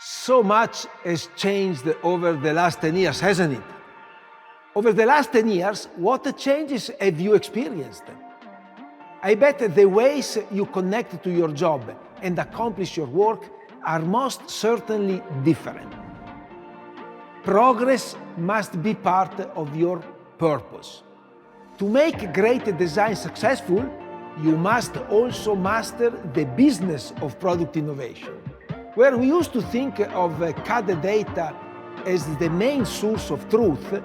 So much has changed over the last 10 years, hasn't it? Over the last 10 years, what changes have you experienced? I bet the ways you connect to your job and accomplish your work are most certainly different. Progress must be part of your purpose. To make great design successful, you must also master the business of product innovation. Where we used to think of CAD data as the main source of truth,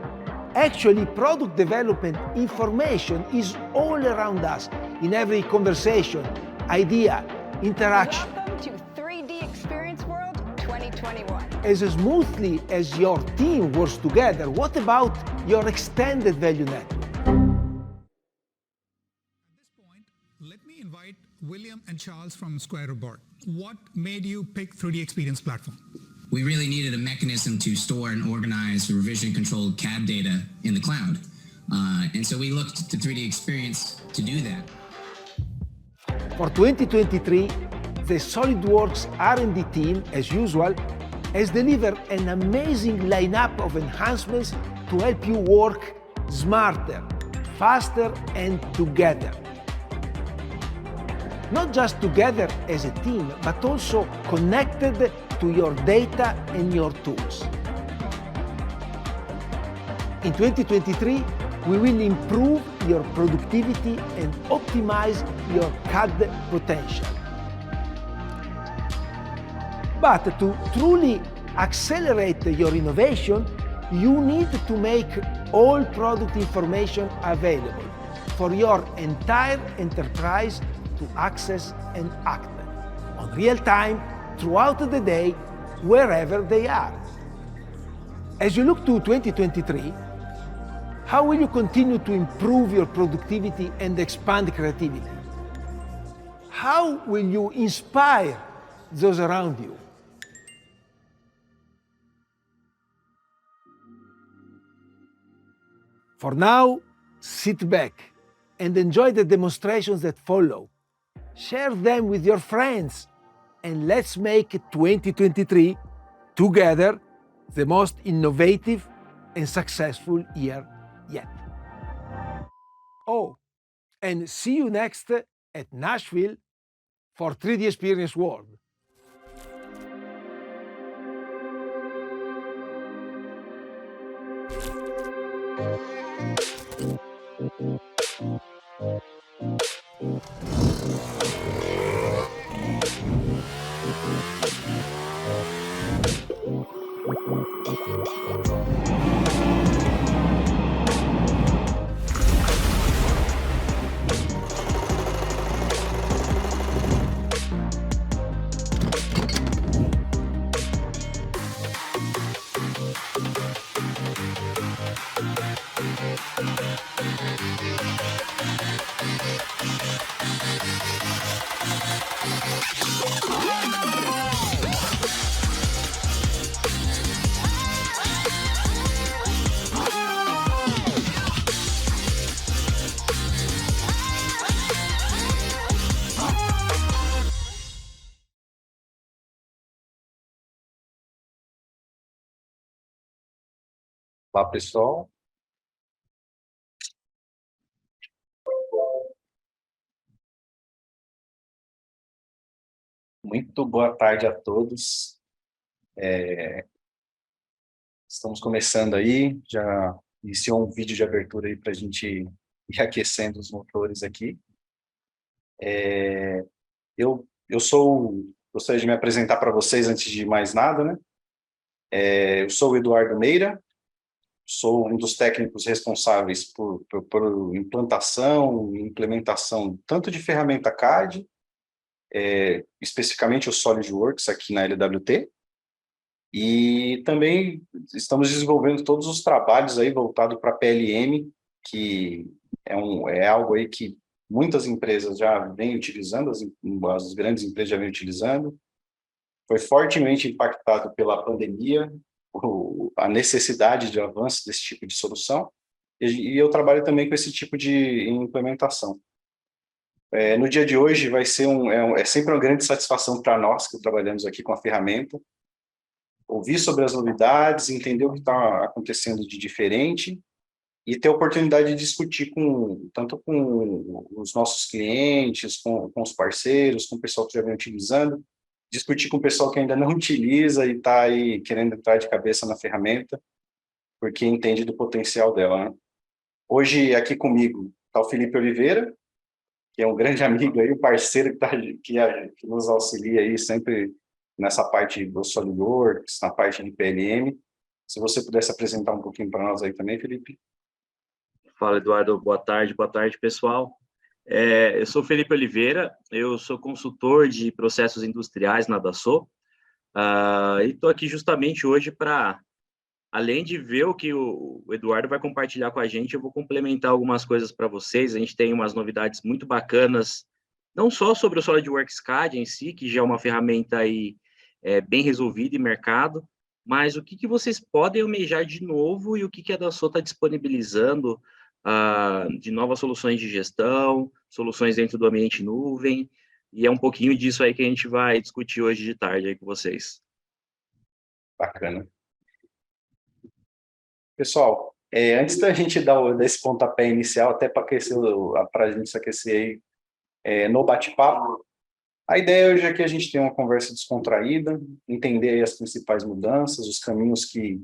actually product development information is all around us, in every conversation, idea, interaction. Welcome to 3D Experience World 2021. As smoothly as your team works together, what about your extended value network? Let me invite William and Charles from Square aboard. What made you pick 3D Experience platform? We really needed a mechanism to store and organize revision-controlled CAD data in the cloud. And so we looked to 3D Experience to do that. For 2023, the SolidWorks R&D team, as usual, has delivered an amazing lineup of enhancements to help you work smarter, faster, and together. Not just together as a team, but also connected to your data and your tools. In 2023, we will improve your productivity and optimize your CAD potential. But to truly accelerate your innovation, you need to make all product information available for your entire enterprise to access and act on real time throughout the day, wherever they are. As you look to 2023, how will you continue to improve your productivity and expand creativity? How will you inspire those around you? For now, sit back and enjoy the demonstrations that follow. Share them with your friends, and let's make 2023 together the most innovative and successful year yet. Oh, and see you next at Nashville for 3D Experience World. Olá, pessoal. Muito boa tarde a todos. Estamos começando aí, já iniciou um vídeo de abertura aí para a gente ir aquecendo os motores aqui. Gostaria de me apresentar para vocês antes de mais nada, né? Eu sou o Eduardo Meira, sou um dos técnicos responsáveis por implantação e implementação tanto de ferramenta CAD, especificamente o SolidWorks aqui na LWT, e também estamos desenvolvendo todos os trabalhos aí voltados para PLM, que é algo aí que muitas empresas já vêm utilizando, as grandes empresas já vêm utilizando. Foi fortemente impactado pela pandemia, a necessidade de avanço desse tipo de solução, e eu trabalho também com esse tipo de implementação. No dia de hoje vai ser sempre uma grande satisfação para nós que trabalhamos aqui com a ferramenta, ouvir sobre as novidades, entender o que está acontecendo de diferente e ter a oportunidade de discutir tanto com os nossos clientes, com os parceiros, com o pessoal que já vem utilizando, discutir com o pessoal que ainda não utiliza e está aí querendo entrar de cabeça na ferramenta, porque entende do potencial dela, né? Hoje, aqui comigo, está o Felipe Oliveira, que é um grande amigo aí, um parceiro que nos auxilia aí sempre nessa parte do SolidWorks, na parte de PLM. Se você pudesse apresentar um pouquinho para nós aí também, Felipe. Fala, Eduardo. Boa tarde, pessoal. Eu sou Felipe Oliveira, eu sou consultor de processos industriais na Dassault, e estou aqui justamente hoje para, além de ver o que o Eduardo vai compartilhar com a gente, eu vou complementar algumas coisas para vocês. A gente tem umas novidades muito bacanas, não só sobre o SolidWorks CAD em si, que já é uma ferramenta aí, bem resolvida em mercado, mas o que vocês podem almejar de novo e o que a Dassault está disponibilizando de novas soluções de gestão, soluções dentro do ambiente nuvem, e é um pouquinho disso aí que a gente vai discutir hoje de tarde aí com vocês. Bacana. Pessoal, antes da gente dar esse pontapé inicial, até para a gente se aquecer aí no bate-papo, a ideia hoje é que a gente tenha uma conversa descontraída, entender aí as principais mudanças, os caminhos que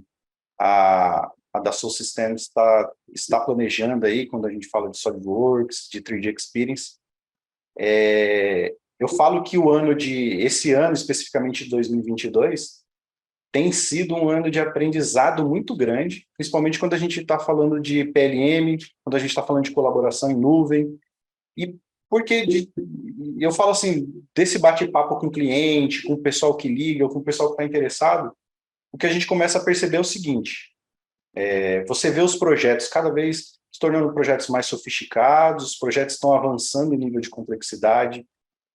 a Dassault Systems está planejando aí, quando a gente fala de SolidWorks, de 3D Experience. Eu falo que esse ano, especificamente de 2022, tem sido um ano de aprendizado muito grande, principalmente quando a gente está falando de PLM, quando a gente está falando de colaboração em nuvem, e eu falo assim, desse bate-papo com o cliente, com o pessoal que liga, com o pessoal que está interessado, o que a gente começa a perceber é o seguinte: você vê os projetos cada vez se tornando projetos mais sofisticados, os projetos estão avançando em nível de complexidade,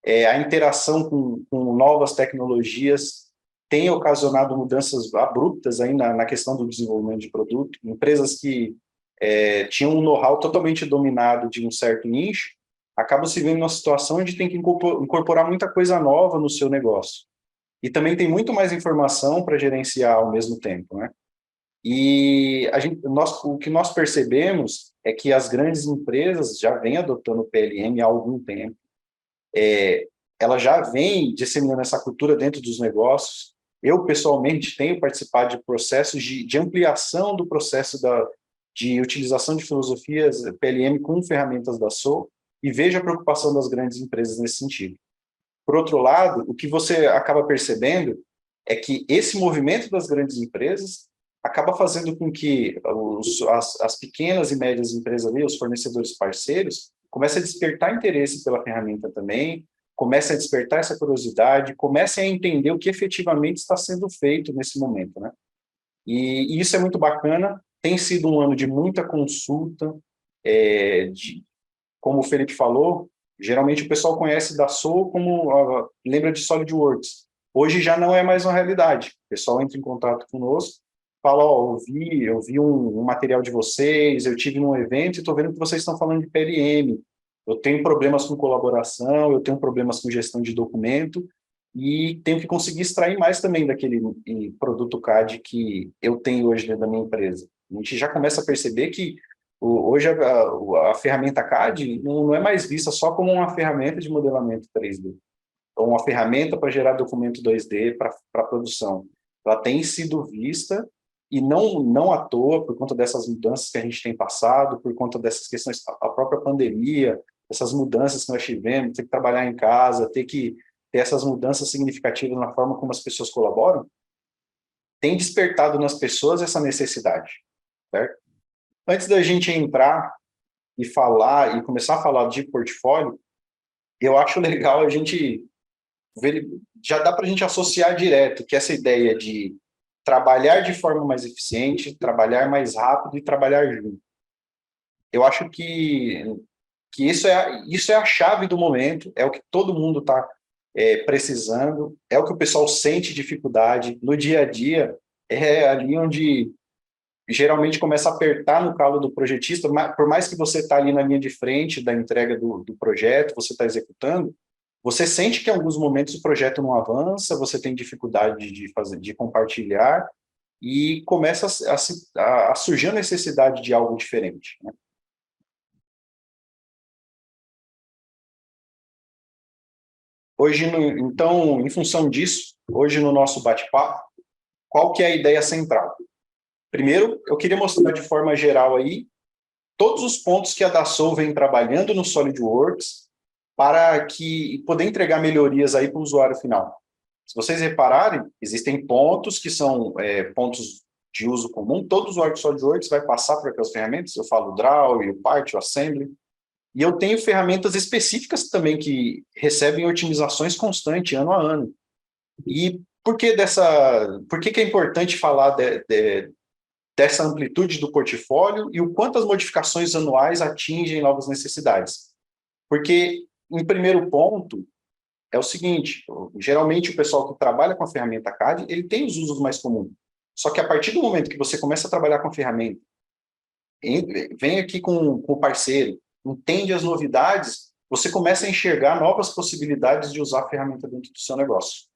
a interação com novas tecnologias tem ocasionado mudanças abruptas aí na questão do desenvolvimento de produto. Empresas que tinham um know-how totalmente dominado de um certo nicho, acabam se vendo numa situação onde tem que incorporar muita coisa nova no seu negócio. E também tem muito mais informação para gerenciar ao mesmo tempo, né? E o que nós percebemos é que as grandes empresas já vêm adotando o PLM há algum tempo. Ela já vem disseminando essa cultura dentro dos negócios. Eu, pessoalmente, tenho participado de processos de ampliação do processo de utilização de filosofias PLM com ferramentas da Dassault e vejo a preocupação das grandes empresas nesse sentido. Por outro lado, o que você acaba percebendo é que esse movimento das grandes empresas acaba fazendo com que as pequenas e médias empresas ali, os fornecedores parceiros, comecem a despertar interesse pela ferramenta também, comecem a despertar essa curiosidade, comecem a entender o que efetivamente está sendo feito nesse momento, né? E isso é muito bacana. Tem sido um ano de muita consulta, como o Felipe falou, geralmente o pessoal conhece Dassault lembra de SolidWorks. Hoje já não é mais uma realidade. O pessoal entra em contato conosco, fala, eu vi um material de vocês, eu tive num evento e estou vendo que vocês estão falando de PLM, eu tenho problemas com colaboração, eu tenho problemas com gestão de documento e tenho que conseguir extrair mais também daquele produto CAD que eu tenho hoje dentro da minha empresa. A gente já começa a perceber que hoje a ferramenta CAD não é mais vista só como uma ferramenta de modelamento 3D, ou uma ferramenta para gerar documento 2D para produção. Ela tem sido vista, e não à toa, por conta dessas mudanças que a gente tem passado, por conta dessas questões, a própria pandemia, essas mudanças que nós tivemos, ter que trabalhar em casa, ter que ter essas mudanças significativas na forma como as pessoas colaboram, tem despertado nas pessoas essa necessidade, certo? Antes da gente entrar e começar a falar de portfólio, eu acho legal a gente ver, já dá para a gente associar direto que essa ideia de trabalhar de forma mais eficiente, trabalhar mais rápido e trabalhar junto. Eu acho que isso é a chave do momento, é o que todo mundo está precisando, é o que o pessoal sente dificuldade no dia a dia, é ali onde geralmente começa a apertar no calo do projetista, por mais que você está ali na linha de frente da entrega do projeto, você está executando, você sente que em alguns momentos o projeto não avança, você tem dificuldade de compartilhar, e começa a surgir a necessidade de algo diferente, né? Hoje, então, em função disso, hoje no nosso bate-papo, qual que é a ideia central? Primeiro, eu queria mostrar de forma geral aí todos os pontos que a Dassault vem trabalhando no SolidWorks para poder entregar melhorias aí para o usuário final. Se vocês repararem, existem pontos que são pontos de uso comum. Todo usuário de SolidWorks vai passar por aquelas ferramentas. Eu falo o Draw, o Part, o Assembly. E eu tenho ferramentas específicas também que recebem otimizações constantes, ano a ano. E por que é importante falar dessa amplitude do portfólio e o quanto as modificações anuais atingem novas necessidades? Porque, em primeiro ponto, é o seguinte: geralmente o pessoal que trabalha com a ferramenta CAD, ele tem os usos mais comuns. Só que a partir do momento que você começa a trabalhar com a ferramenta, vem aqui com o parceiro, entende as novidades, você começa a enxergar novas possibilidades de usar a ferramenta dentro do seu negócio.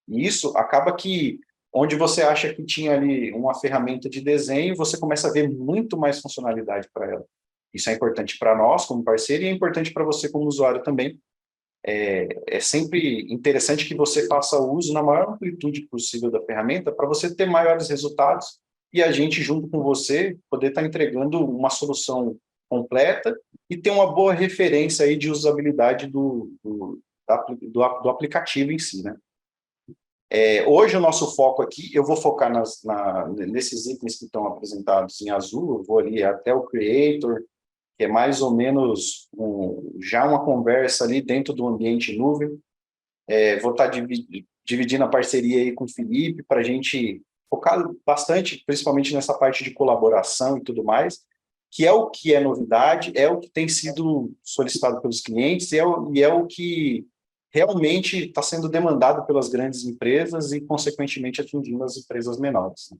E isso acaba que, onde você acha que tinha ali uma ferramenta de desenho, você começa a ver muito mais funcionalidade para ela. Isso é importante para nós, como parceiro, e é importante para você, como usuário também. É sempre interessante que você faça uso na maior amplitude possível da ferramenta para você ter maiores resultados e a gente, junto com você, poder estar entregando uma solução completa e ter uma boa referência aí de usabilidade do aplicativo em si, né? Hoje o nosso foco aqui, eu vou focar nesses itens que estão apresentados em azul. Eu vou ali até o Creator, que é mais ou menos já uma conversa ali dentro do ambiente nuvem. Vou estar dividindo a parceria aí com o Felipe para a gente focar bastante, principalmente nessa parte de colaboração e tudo mais, que é o que é novidade, é o que tem sido solicitado pelos clientes, e é o que realmente está sendo demandado pelas grandes empresas e, consequentemente, atingindo as empresas menores, né?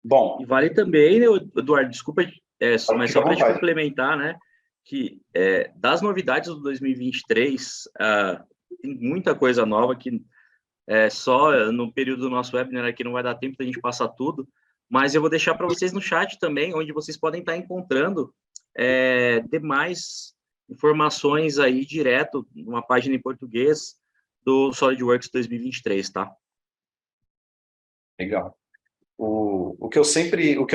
Bom, e vale também, né, Eduardo, desculpa, mas só para te complementar, né, que das novidades do 2023, tem muita coisa nova que só no período do nosso webinar aqui não vai dar tempo da gente passar tudo, mas eu vou deixar para vocês no chat também, onde vocês podem estar encontrando demais informações aí direto numa página em português do SolidWorks 2023, tá? Legal. O que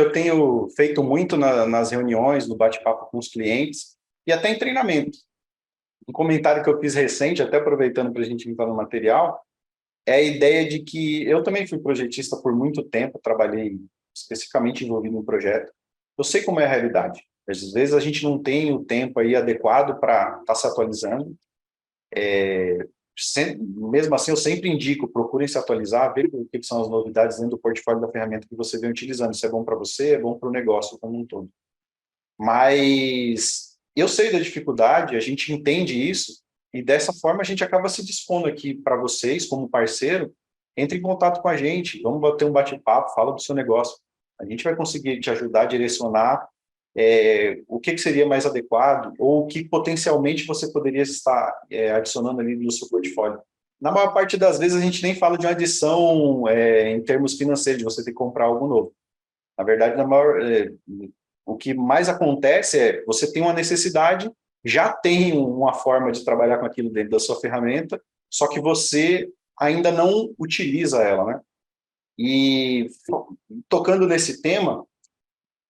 eu tenho feito muito nas reuniões, no bate-papo com os clientes, e até em treinamento. Um comentário que eu fiz recente, até aproveitando para a gente entrar no material, é a ideia de que eu também fui projetista por muito tempo, trabalhei especificamente envolvido em projeto. Eu sei como é a realidade. Às vezes a gente não tem o tempo aí adequado para estar se atualizando. Mesmo assim, eu sempre indico, procurem se atualizar, ver o que são as novidades dentro do portfólio da ferramenta que você vem utilizando. Se é bom para você, é bom para o negócio como um todo. Mas eu sei da dificuldade, a gente entende isso, e dessa forma a gente acaba se dispondo aqui para vocês, como parceiro. Entre em contato com a gente, vamos bater um bate-papo, fala do seu negócio. A gente vai conseguir te ajudar a direcionar o que seria mais adequado, ou o que potencialmente você poderia estar adicionando ali no seu portfólio. Na maior parte das vezes a gente nem fala de uma adição em termos financeiros, de você ter que comprar algo novo. Na verdade, o que mais acontece é você tem uma necessidade, já tem uma forma de trabalhar com aquilo dentro da sua ferramenta, só que você ainda não utiliza ela, né? E tocando nesse tema,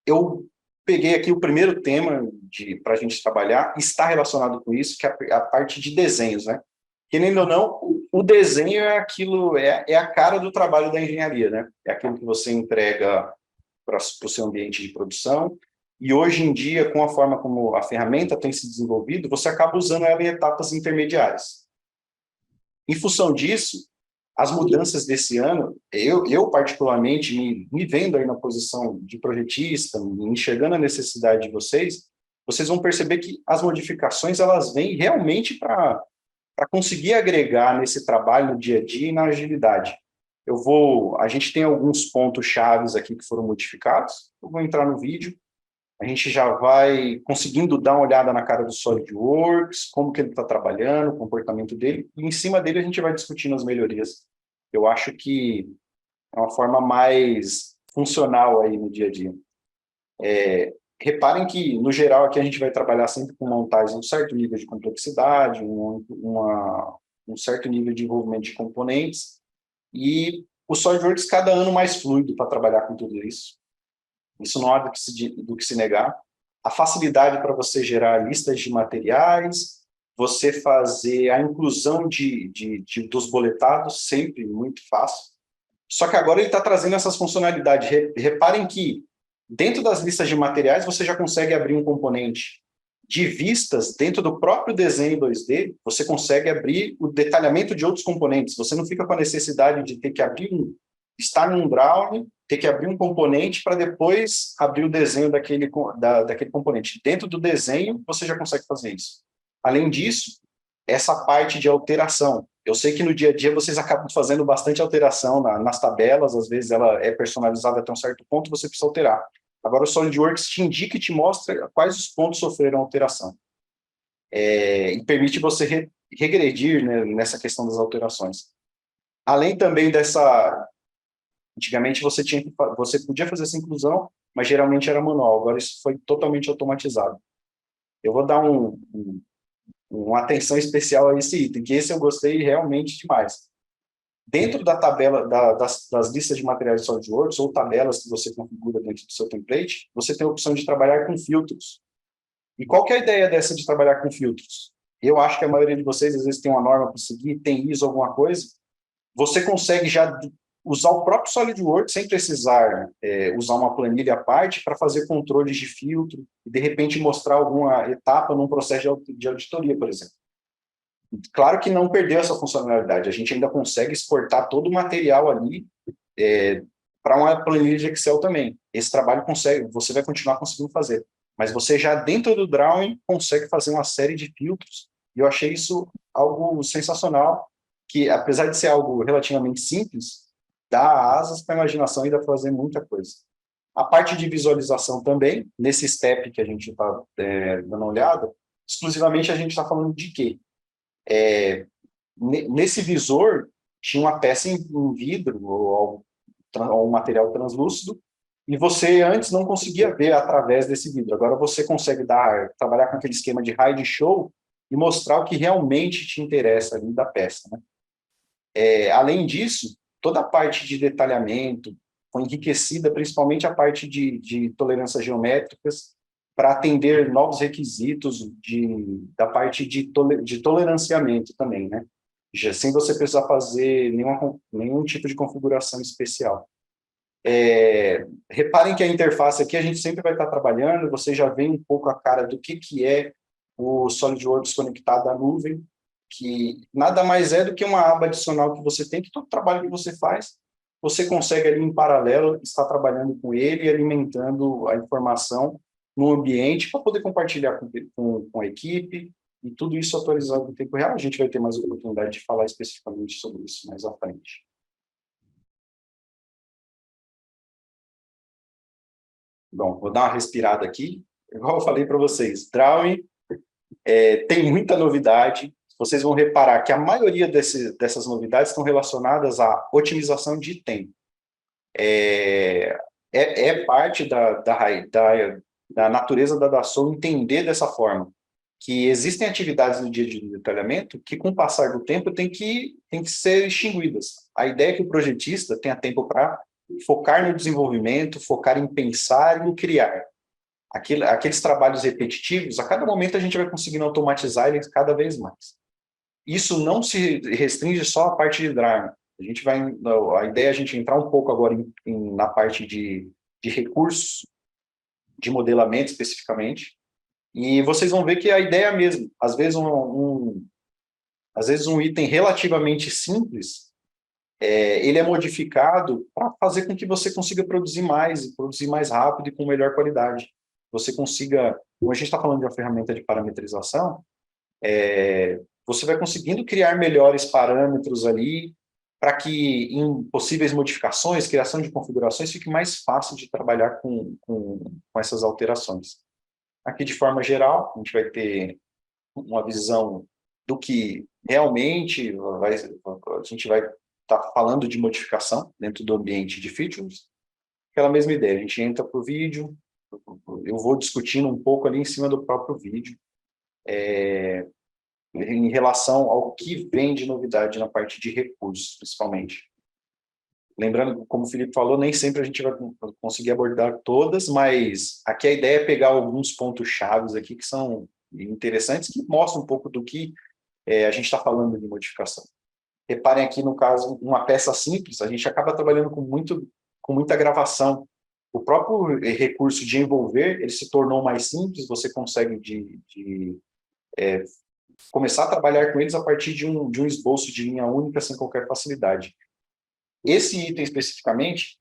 eu peguei aqui o primeiro tema para a gente trabalhar, está relacionado com isso, que é a parte de desenhos, né? Querendo ou não, o desenho é aquilo, é a cara do trabalho da engenharia, né? É aquilo que você entrega para o seu ambiente de produção, e hoje em dia, com a forma como a ferramenta tem se desenvolvido, você acaba usando ela em etapas intermediárias. Em função disso, as mudanças desse ano, eu particularmente, me vendo aí na posição de projetista, enxergando a necessidade de vocês vão perceber que as modificações, elas vêm realmente para conseguir agregar nesse trabalho no dia a dia e na agilidade. A gente tem alguns pontos chaves aqui que foram modificados, eu vou entrar no vídeo, a gente já vai conseguindo dar uma olhada na cara do SolidWorks, como que ele está trabalhando, o comportamento dele, e em cima dele a gente vai discutindo as melhorias. Eu acho que é uma forma mais funcional aí no dia a dia. Reparem que, no geral, aqui a gente vai trabalhar sempre com montagens de um certo nível de complexidade, um certo nível de envolvimento de componentes, e o SolidWorks cada ano mais fluido para trabalhar com tudo isso. Isso não há do que se negar. A facilidade para você gerar listas de materiais, você fazer a inclusão dos boletados, sempre muito fácil. Só que agora ele está trazendo essas funcionalidades. Reparem que, dentro das listas de materiais, você já consegue abrir um componente de vistas dentro do próprio desenho 2D, você consegue abrir o detalhamento de outros componentes. Você não fica com a necessidade de ter que estar num drawing, ter que abrir um componente para depois abrir o desenho daquele componente. Dentro do desenho, você já consegue fazer isso. Além disso, essa parte de alteração. Eu sei que no dia a dia vocês acabam fazendo bastante alteração nas tabelas, às vezes ela é personalizada até um certo ponto, você precisa alterar. Agora o SolidWorks te indica e te mostra quais os pontos sofreram alteração. E permite você regredir, né, nessa questão das alterações. Além também dessa... Antigamente você podia fazer essa inclusão, mas geralmente era manual. Agora isso foi totalmente automatizado. Eu vou dar uma atenção especial a esse item, que esse eu gostei realmente demais. Dentro da tabela das listas de materiais de SolidWorks, ou tabelas que você configura dentro do seu template, você tem a opção de trabalhar com filtros. E qual que é a ideia dessa de trabalhar com filtros? Eu acho que a maioria de vocês, às vezes, tem uma norma para seguir, tem ISO, alguma coisa. Você consegue já usar o próprio SolidWorks sem precisar usar uma planilha à parte para fazer controles de filtro e, de repente, mostrar alguma etapa num processo de auditoria, por exemplo. Claro que não perdeu essa funcionalidade, a gente ainda consegue exportar todo o material ali para uma planilha de Excel também. Esse trabalho você vai continuar conseguindo fazer, mas você já dentro do drawing consegue fazer uma série de filtros, e eu achei isso algo sensacional, que apesar de ser algo relativamente simples, dá asas para a imaginação e dá para fazer muita coisa. A parte de visualização também, nesse step que a gente está dando uma olhada, exclusivamente a gente está falando de quê? Nesse visor tinha uma peça em vidro ou um material translúcido, e você antes não conseguia ver através desse vidro. Agora você consegue trabalhar com aquele esquema de raio de show e mostrar o que realmente te interessa ali da peça, né? Além disso, toda a parte de detalhamento foi enriquecida, principalmente a parte de tolerâncias geométricas, para atender novos requisitos da parte de toleranciamento também, né? Já, sem você precisar fazer nenhum tipo de configuração especial. Reparem que a interface aqui a gente sempre vai estar trabalhando, você já vê um pouco a cara do que é o SolidWorks conectado à nuvem, que nada mais é do que uma aba adicional que você tem, que todo trabalho que você faz, você consegue ali em paralelo estar trabalhando com ele e alimentando a informação no ambiente para poder compartilhar com a equipe, e tudo isso atualizado em tempo real. A gente vai ter mais oportunidade de falar especificamente sobre isso mais à frente. Bom, vou dar uma respirada aqui. Igual eu falei para vocês, Drawing tem muita novidade. Vocês vão reparar que a maioria dessas novidades estão relacionadas à otimização de tempo. Parte da natureza da Dassault entender dessa forma, que existem atividades no dia de detalhamento que, com o passar do tempo, tem que ser extinguidas. A ideia é que o projetista tenha tempo para focar no desenvolvimento, focar em pensar e em criar. Aqueles trabalhos repetitivos, a cada momento a gente vai conseguindo automatizar eles cada vez mais. Isso não se restringe só à parte de drawing. A ideia é a gente entrar um pouco agora na parte de recursos, de modelamento especificamente, e vocês vão ver que a ideia é a mesma. Às vezes um item relativamente simples, ele é modificado para fazer com que você consiga produzir mais rápido e com melhor qualidade. Você consiga, como a gente está falando de uma ferramenta de parametrização, você vai conseguindo criar melhores parâmetros ali para que em possíveis modificações, criação de configurações, fique mais fácil de trabalhar com essas alterações. Aqui, de forma geral, a gente vai ter uma visão do que realmente a gente vai estar falando de modificação dentro do ambiente de features. Aquela mesma ideia, a gente entra para o vídeo, eu vou discutindo um pouco ali em cima do próprio vídeo, em relação ao que vem de novidade na parte de recursos, principalmente. Lembrando, como o Felipe falou, nem sempre a gente vai conseguir abordar todas, mas aqui a ideia é pegar alguns pontos chaves aqui que são interessantes, que mostram um pouco do que a gente está falando de modificação. Reparem aqui, no caso, uma peça simples, a gente acaba trabalhando com muita gravação. O próprio recurso de envolver, ele se tornou mais simples, você consegue começar a trabalhar com eles a partir de um esboço de linha única sem qualquer facilidade. Esse item especificamente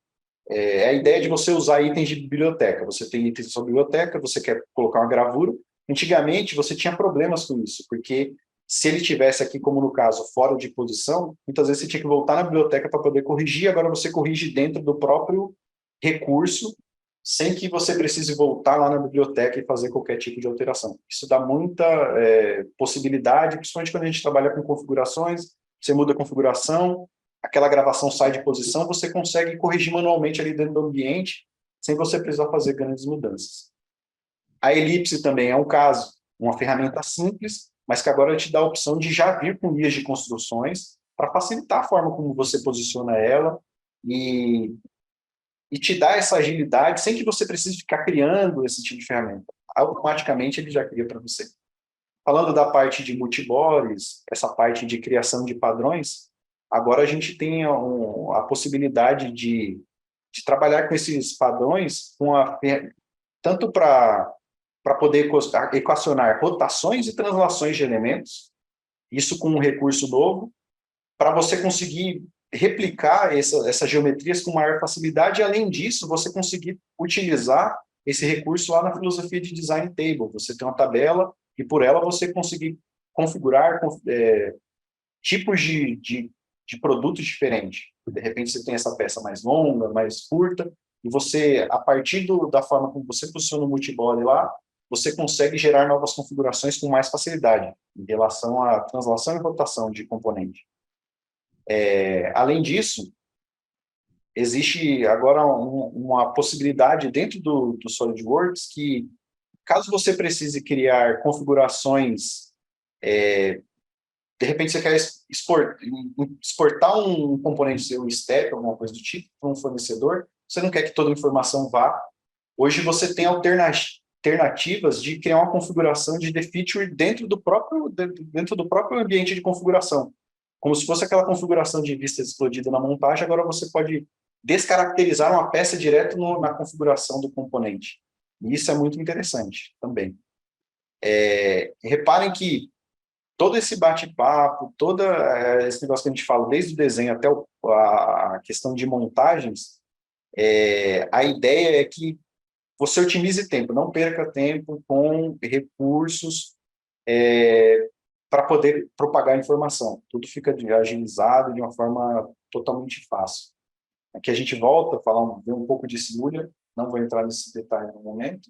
é a ideia de você usar itens de biblioteca. Você tem itens da sua biblioteca, você quer colocar uma gravura. Antigamente, você tinha problemas com isso, porque se ele tivesse aqui, como no caso, fora de posição, muitas vezes você tinha que voltar na biblioteca para poder corrigir, agora você corrige dentro do próprio recurso, sem que você precise voltar lá na biblioteca e fazer qualquer tipo de alteração. Isso dá muita possibilidade, principalmente quando a gente trabalha com configurações, você muda a configuração, aquela gravação sai de posição, você consegue corrigir manualmente ali dentro do ambiente, sem você precisar fazer grandes mudanças. A elipse também é um caso, uma ferramenta simples, mas que agora te dá a opção de já vir com guias de construções para facilitar a forma como você posiciona ela e te dá essa agilidade sem que você precise ficar criando esse tipo de ferramenta. Automaticamente ele já cria para você. Falando da parte de multibores, essa parte de criação de padrões, agora a gente tem a possibilidade de trabalhar com esses padrões tanto para poder equacionar rotações e translações de elementos, isso com um recurso novo, para você conseguir replicar essas geometrias com maior facilidade, e além disso, você conseguir utilizar esse recurso lá na filosofia de Design Table. Você tem uma tabela, e por ela você conseguir configurar tipos de produtos diferentes. De repente você tem essa peça mais longa, mais curta, e você, a partir da forma como você posiciona o multibody lá, você consegue gerar novas configurações com mais facilidade, em relação à translação e rotação de componente. Além disso, existe agora uma possibilidade dentro do SolidWorks que, caso você precise criar configurações, de repente você quer exportar um componente seu, um step, alguma coisa do tipo, para um fornecedor, você não quer que toda a informação vá. Hoje você tem alternativas de criar uma configuração de feature dentro do próprio ambiente de configuração. Como se fosse aquela configuração de vista explodida na montagem, agora você pode descaracterizar uma peça direto na configuração do componente. E isso é muito interessante também. Reparem que todo esse bate-papo, todo esse negócio que a gente fala, desde o desenho até a questão de montagens, a ideia é que você otimize tempo, não perca tempo com recursos para poder propagar a informação. Tudo fica agilizado de uma forma totalmente fácil. Aqui a gente volta a ver um pouco de Simula, não vou entrar nesse detalhe no momento.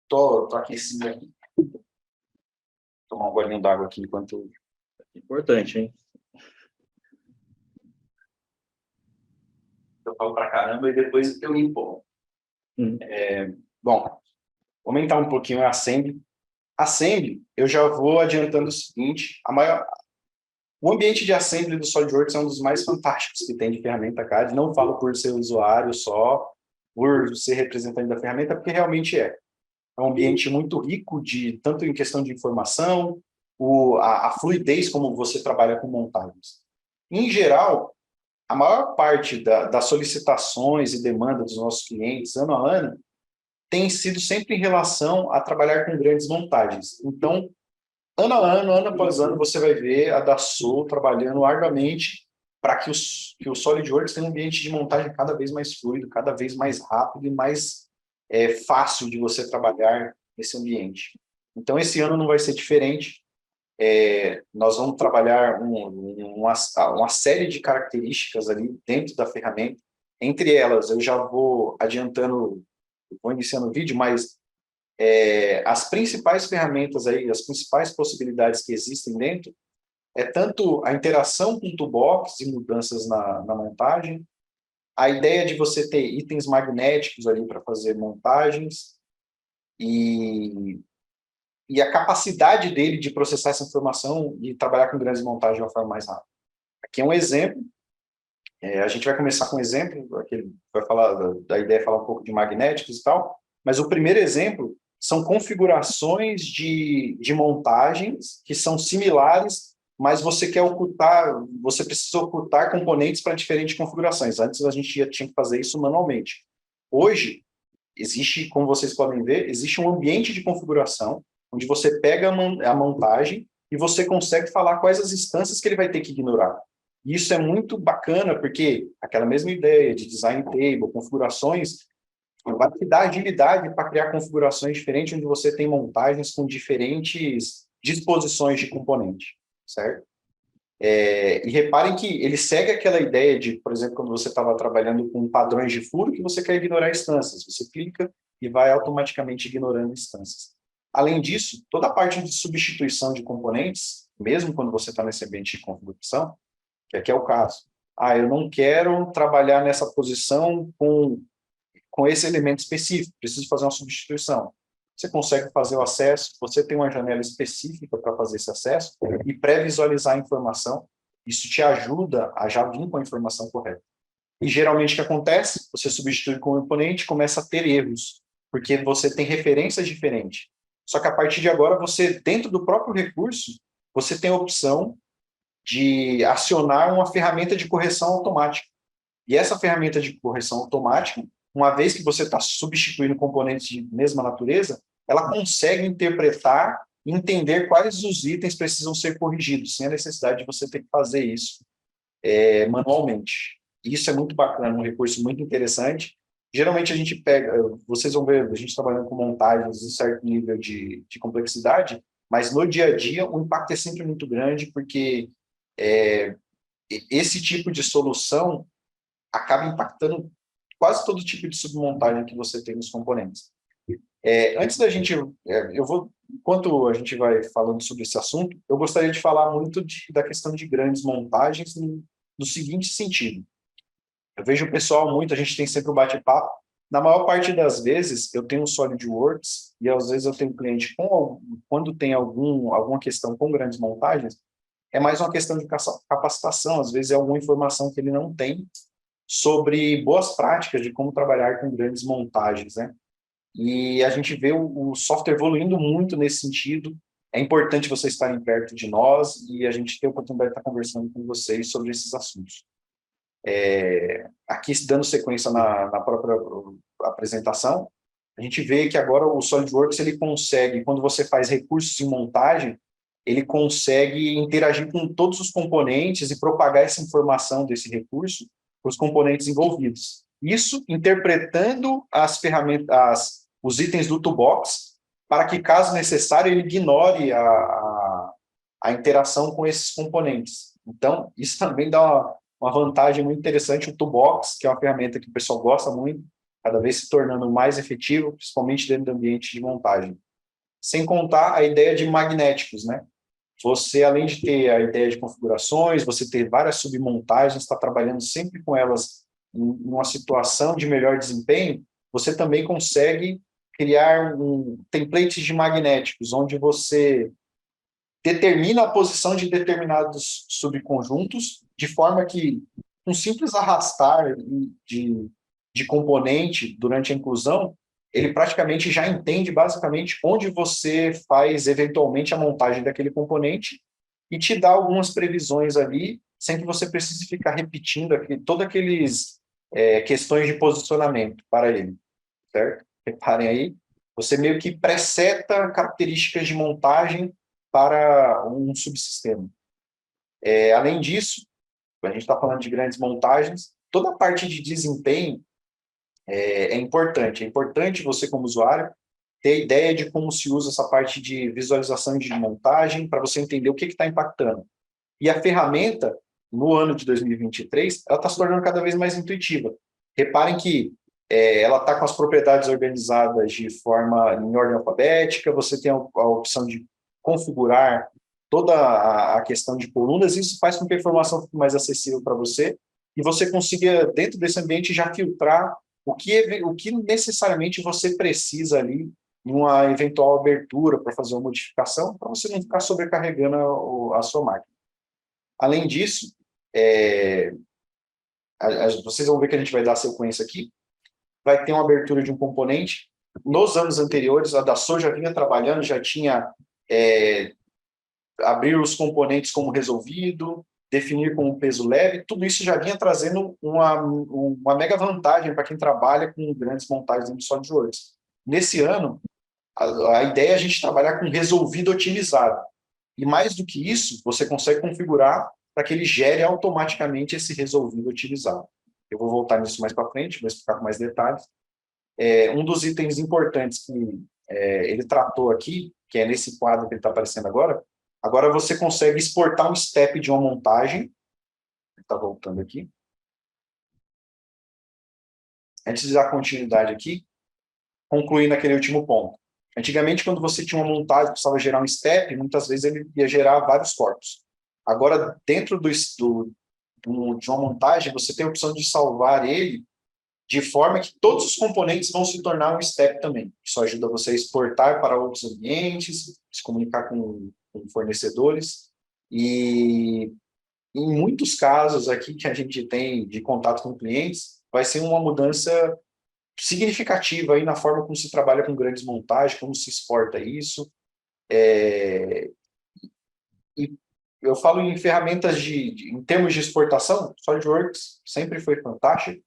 Tô aquecido aqui. Tomar um golinho d'água aqui enquanto... Importante, hein? Eu falo pra caramba e depois eu me empolgo. Bom, vou aumentar um pouquinho a Assembly. Assembly, eu já vou adiantando o seguinte, o ambiente de Assembly do SolidWorks é um dos mais fantásticos que tem de ferramenta CAD. Não falo por ser usuário só, por ser representante da ferramenta, porque realmente é. É um ambiente muito rico, tanto em questão de informação, a fluidez como você trabalha com montagens. Em geral, a maior parte das solicitações e demandas dos nossos clientes, ano a ano, tem sido sempre em relação a trabalhar com grandes montagens. Então, ano a ano, ano após ano, você vai ver a Dassault trabalhando arduamente para que o SolidWorks tenha um ambiente de montagem cada vez mais fluido, cada vez mais rápido e mais fácil de você trabalhar nesse ambiente. Então, esse ano não vai ser diferente. nós vamos trabalhar uma série de características ali dentro da ferramenta. Entre elas, eu já vou adiantando, vou iniciando o vídeo, mas as principais ferramentas aí, as principais possibilidades que existem dentro, tanto a interação com toolbox e mudanças na montagem, a ideia de você ter itens magnéticos ali para fazer montagens, e a capacidade dele de processar essa informação e trabalhar com grandes montagens de uma forma mais rápida. Aqui é um exemplo. A gente vai começar com um exemplo, aqui vai falar da ideia, falar um pouco de magnéticos e tal, mas o primeiro exemplo são configurações de montagens que são similares, mas você quer ocultar, você precisa ocultar componentes para diferentes configurações. Antes a gente tinha que fazer isso manualmente. Hoje, existe, como vocês podem ver, existe um ambiente de configuração, onde você pega a montagem e você consegue falar quais as instâncias que ele vai ter que ignorar. E isso é muito bacana, porque aquela mesma ideia de design table, configurações, vai te dar agilidade para criar configurações diferentes, onde você tem montagens com diferentes disposições de componente, certo? E reparem que ele segue aquela ideia de, por exemplo, quando você estava trabalhando com padrões de furo, que você quer ignorar instâncias, você clica e vai automaticamente ignorando instâncias. Além disso, toda a parte de substituição de componentes, mesmo quando você está nesse ambiente de configuração, que aqui é o caso. Eu não quero trabalhar nessa posição com esse elemento específico, preciso fazer uma substituição. Você consegue fazer o acesso, você tem uma janela específica para fazer esse acesso e pré-visualizar a informação. Isso te ajuda a já vir com a informação correta. E geralmente o que acontece? Você substitui com o componente, começa a ter erros, porque você tem referências diferentes. Só que a partir de agora, você, dentro do próprio recurso, você tem a opção de acionar uma ferramenta de correção automática. E essa ferramenta de correção automática, uma vez que você está substituindo componentes de mesma natureza, ela consegue interpretar e entender quais os itens precisam ser corrigidos, sem a necessidade de você ter que fazer isso manualmente. Isso é muito bacana, um recurso muito interessante. Geralmente a gente pega, vocês vão ver, a gente trabalhando com montagens em certo nível de complexidade, mas no dia a dia o impacto é sempre muito grande, porque esse tipo de solução acaba impactando quase todo tipo de submontagem que você tem nos componentes. Antes da gente, enquanto a gente vai falando sobre esse assunto, eu gostaria de falar muito da questão de grandes montagens no seguinte sentido. Eu vejo o pessoal a gente tem sempre um bate-papo. Na maior parte das vezes, eu tenho um SolidWorks e às vezes eu tenho um cliente quando tem alguma questão com grandes montagens, é mais uma questão de capacitação, às vezes é alguma informação que ele não tem sobre boas práticas de como trabalhar com grandes montagens, né? E a gente vê o software evoluindo muito nesse sentido. É importante vocês estarem perto de nós e a gente ter a oportunidade de estar conversando com vocês sobre esses assuntos. Aqui, dando sequência na própria apresentação, a gente vê que agora o SolidWorks, ele consegue, quando você faz recursos em montagem, ele consegue interagir com todos os componentes e propagar essa informação desse recurso para os componentes envolvidos. Isso interpretando as ferramentas, os itens do toolbox, para que, caso necessário, ele ignore a interação com esses componentes. Então, isso também dá uma vantagem muito interessante. O toolbox, que é uma ferramenta que o pessoal gosta muito, cada vez se tornando mais efetivo, principalmente dentro do ambiente de montagem. Sem contar a ideia de magnéticos, né? Você, além de ter a ideia de configurações, você ter várias submontagens, está trabalhando sempre com elas em uma situação de melhor desempenho, você também consegue criar templates de magnéticos, onde você determina a posição de determinados subconjuntos, de forma que um simples arrastar de componente durante a inclusão, ele praticamente já entende basicamente onde você faz eventualmente a montagem daquele componente e te dá algumas previsões ali, sem que você precise ficar repetindo todas aqueles questões de posicionamento para ele, certo? Reparem aí, você meio que preseta características de montagem para um subsistema. Além disso, a gente está falando de grandes montagens, toda a parte de desempenho é importante. É importante você, como usuário, ter ideia de como se usa essa parte de visualização de montagem, para você entender o que está impactando. E a ferramenta, no ano de 2023, ela está se tornando cada vez mais intuitiva. Reparem que ela está com as propriedades organizadas de forma em ordem alfabética, você tem a opção de configurar toda a questão de colunas, isso faz com que a informação fique mais acessível para você, e você consiga, dentro desse ambiente, já filtrar o que necessariamente você precisa ali em uma eventual abertura para fazer uma modificação, para você não ficar sobrecarregando a sua máquina. Além disso, vocês vão ver que a gente vai dar sequência aqui, vai ter uma abertura de um componente. Nos anos anteriores, a Dassault já vinha trabalhando, já tinha abrir os componentes como resolvido, definir como peso leve, tudo isso já vinha trazendo uma mega vantagem para quem trabalha com grandes montagens de SolidWorks. Nesse ano, a ideia é a gente trabalhar com resolvido otimizado. E mais do que isso, você consegue configurar para que ele gere automaticamente esse resolvido otimizado. Eu vou voltar nisso mais para frente, vou explicar com mais detalhes. Um dos itens importantes que ele tratou aqui, que é nesse quadro que ele está aparecendo agora você consegue exportar um step de uma montagem. Está voltando aqui. Antes de dar continuidade aqui, concluindo aquele último ponto. Antigamente, quando você tinha uma montagem que precisava gerar um step, muitas vezes ele ia gerar vários corpos. Agora, dentro de uma montagem, você tem a opção de salvar ele de forma que todos os componentes vão se tornar um step também. Isso ajuda você a exportar para outros ambientes, se comunicar com fornecedores. E em muitos casos aqui que a gente tem de contato com clientes, vai ser uma mudança significativa aí na forma como se trabalha com grandes montagens, como se exporta isso. E eu falo em ferramentas em termos de exportação, SolidWorks sempre foi fantástico,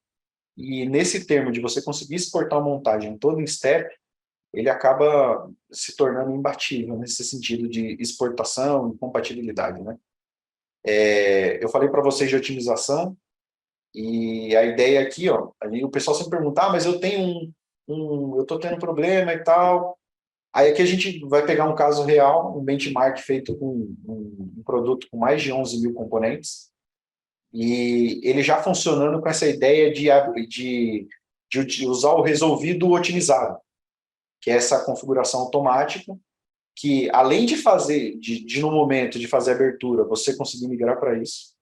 e nesse termo de você conseguir exportar uma montagem toda em step, ele acaba se tornando imbatível nesse sentido de exportação e compatibilidade, né? Eu falei para vocês de otimização, e a ideia aqui, o pessoal sempre pergunta, mas eu tenho eu estou tendo um problema e tal. Aí aqui a gente vai pegar um caso real, um benchmark feito com um produto com mais de 11 mil componentes, e ele já funcionando com essa ideia de usar o resolvido otimizado, que é essa configuração automática, que além de fazer, no momento de fazer a abertura, você conseguir migrar para isso,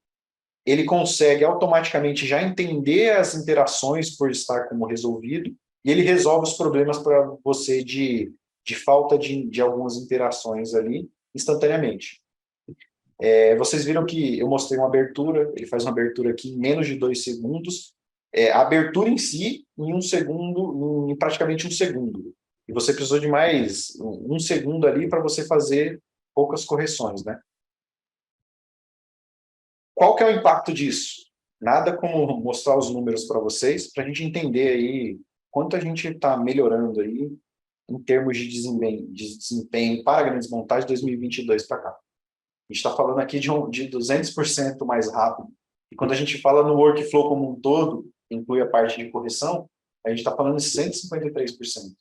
ele consegue automaticamente já entender as interações por estar como resolvido, e ele resolve os problemas para você de falta de algumas interações ali instantaneamente. Vocês viram que eu mostrei uma abertura, ele faz uma abertura aqui em menos de 2 segundos, a abertura em si em praticamente um segundo. E você precisou de mais um segundo ali para você fazer poucas correções, né? Qual que é o impacto disso? Nada como mostrar os números para vocês, para a gente entender aí quanto a gente está melhorando aí em termos de desempenho para grandes montagens de 2022 para cá. A gente está falando aqui de 200% mais rápido. E quando a gente fala no workflow como um todo, inclui a parte de correção, a gente está falando de 153%.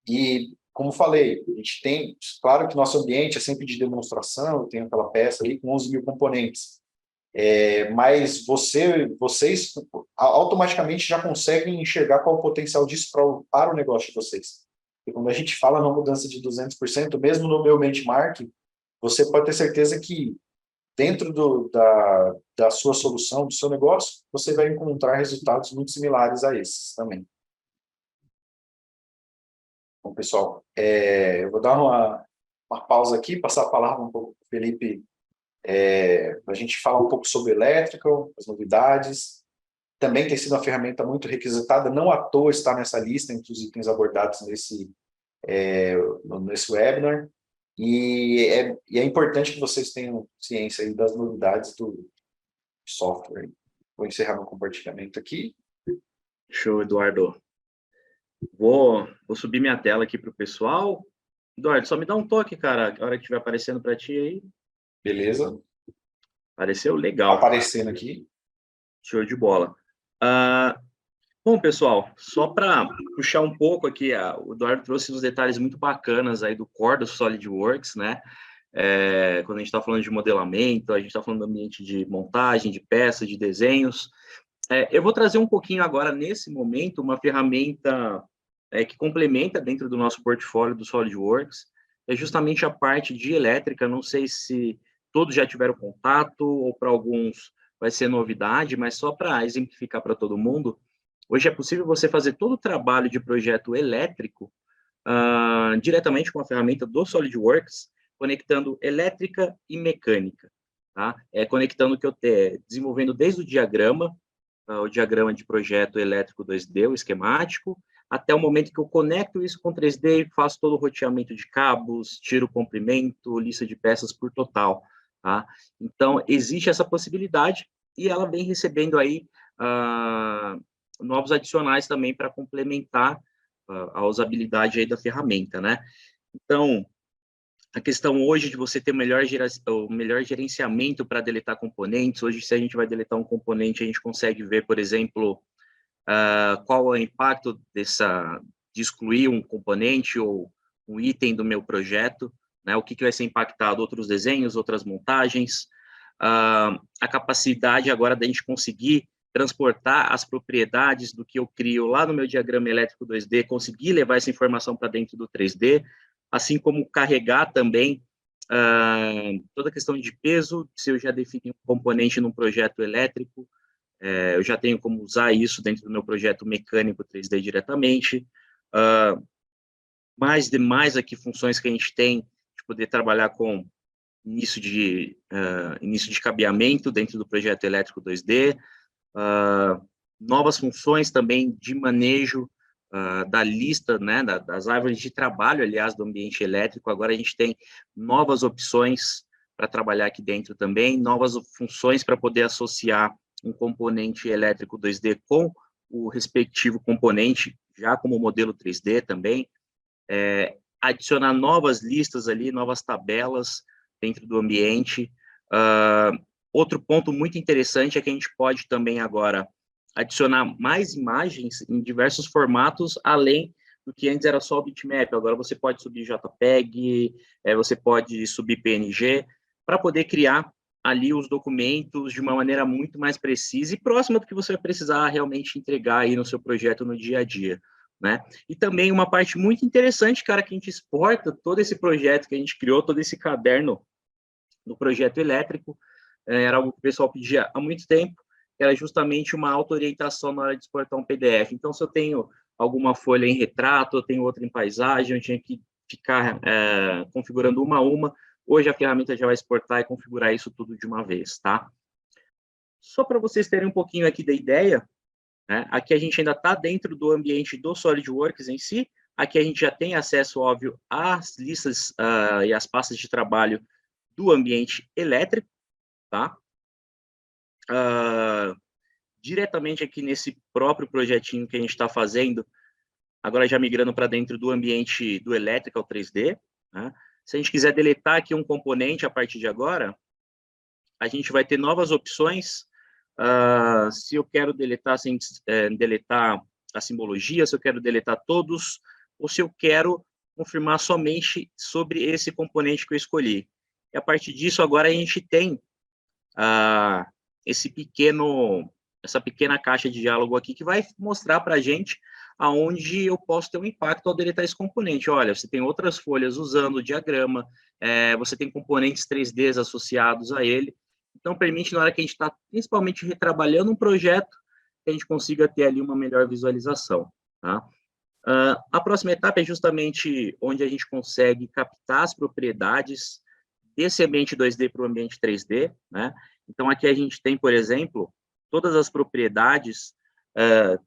E, como falei, a gente tem, claro que nosso ambiente é sempre de demonstração, tem aquela peça ali com 11 mil componentes, mas vocês automaticamente já conseguem enxergar qual é o potencial disso para o negócio de vocês. E quando a gente fala numa mudança de 200%, mesmo no meu benchmark, você pode ter certeza que dentro da sua solução, do seu negócio, você vai encontrar resultados muito similares a esses também. Bom, pessoal, eu vou dar uma pausa aqui, passar a palavra um pouco para o Felipe, para a gente falar um pouco sobre Electrical, as novidades. Também tem sido uma ferramenta muito requisitada, não à toa está nessa lista entre os itens abordados nesse webinar. E é importante que vocês tenham ciência aí das novidades do software. Vou encerrar meu compartilhamento aqui. Show, Eduardo. Vou subir minha tela aqui para o pessoal. Eduardo, só me dá um toque, cara, a hora que estiver aparecendo para ti aí. Beleza. Apareceu legal. Aparecendo aqui. Show de bola. Bom, pessoal, só para puxar um pouco aqui, o Eduardo trouxe uns detalhes muito bacanas aí do core do SolidWorks, né? Quando a gente está falando de modelamento, a gente está falando do ambiente de montagem, de peças, de desenhos. Eu vou trazer um pouquinho agora, nesse momento, uma ferramenta que complementa dentro do nosso portfólio do SolidWorks, é justamente a parte de elétrica. Não sei se todos já tiveram contato, ou para alguns vai ser novidade, mas só para exemplificar para todo mundo, hoje é possível você fazer todo o trabalho de projeto elétrico diretamente com a ferramenta do SolidWorks, conectando elétrica e mecânica, tá? Conectando o que eu estou desenvolvendo desde o diagrama de projeto elétrico 2D, o esquemático, até o momento que eu conecto isso com 3D, faço todo o roteamento de cabos, tiro o comprimento, lista de peças por total, tá? Então, existe essa possibilidade, e ela vem recebendo aí novos adicionais também para complementar a usabilidade aí da ferramenta, né? Então, a questão hoje de você ter o melhor gerenciamento para deletar componentes. Hoje, se a gente vai deletar um componente, a gente consegue ver, por exemplo, qual é o impacto de excluir um componente ou um item do meu projeto, né? O que vai ser impactado, outros desenhos, outras montagens, a capacidade agora da gente conseguir transportar as propriedades do que eu crio lá no meu diagrama elétrico 2D, conseguir levar essa informação para dentro do 3D, assim como carregar também toda a questão de peso. Se eu já defini um componente num projeto elétrico, eu já tenho como usar isso dentro do meu projeto mecânico 3D diretamente. Mais demais aqui funções que a gente tem de poder trabalhar com início de cabeamento dentro do projeto elétrico 2D, novas funções também de manejo da lista, né, das árvores de trabalho, aliás, do ambiente elétrico. Agora a gente tem novas opções para trabalhar aqui dentro também, novas funções para poder associar um componente elétrico 2D com o respectivo componente, já como modelo 3D também, adicionar novas listas ali, novas tabelas dentro do ambiente. Outro ponto muito interessante é que a gente pode também agora adicionar mais imagens em diversos formatos, além do que antes era só o bitmap. Agora você pode subir JPEG, você pode subir PNG, para poder criar ali os documentos de uma maneira muito mais precisa e próxima do que você vai precisar realmente entregar aí no seu projeto no dia a dia, né? E também uma parte muito interessante, cara, que a gente exporta todo esse projeto que a gente criou, todo esse caderno do projeto elétrico, era algo que o pessoal pedia há muito tempo, era justamente uma auto-orientação na hora de exportar um PDF. Então, se eu tenho alguma folha em retrato, eu tenho outra em paisagem, eu tinha que ficar configurando uma a uma. Hoje a ferramenta já vai exportar e configurar isso tudo de uma vez, tá? Só para vocês terem um pouquinho aqui da ideia, né? Aqui a gente ainda está dentro do ambiente do SolidWorks em si. Aqui a gente já tem acesso, óbvio, às listas e às pastas de trabalho do ambiente elétrico, tá? Diretamente aqui nesse próprio projetinho que a gente está fazendo, agora já migrando para dentro do ambiente do Electrical 3D, né? Se a gente quiser deletar aqui um componente a partir de agora, a gente vai ter novas opções. Se eu quero deletar sem deletar a simbologia, se eu quero deletar todos, ou se eu quero confirmar somente sobre esse componente que eu escolhi. E a partir disso, agora a gente tem essa pequena caixa de diálogo aqui que vai mostrar para a gente aonde eu posso ter um impacto ao deletar esse componente. Olha, você tem outras folhas usando o diagrama, você tem componentes 3D associados a ele, então permite, na hora que a gente está principalmente retrabalhando um projeto, que a gente consiga ter ali uma melhor visualização, tá? A próxima etapa é justamente onde a gente consegue captar as propriedades desse ambiente 2D para o ambiente 3D, né? Então, aqui a gente tem, por exemplo, todas as propriedades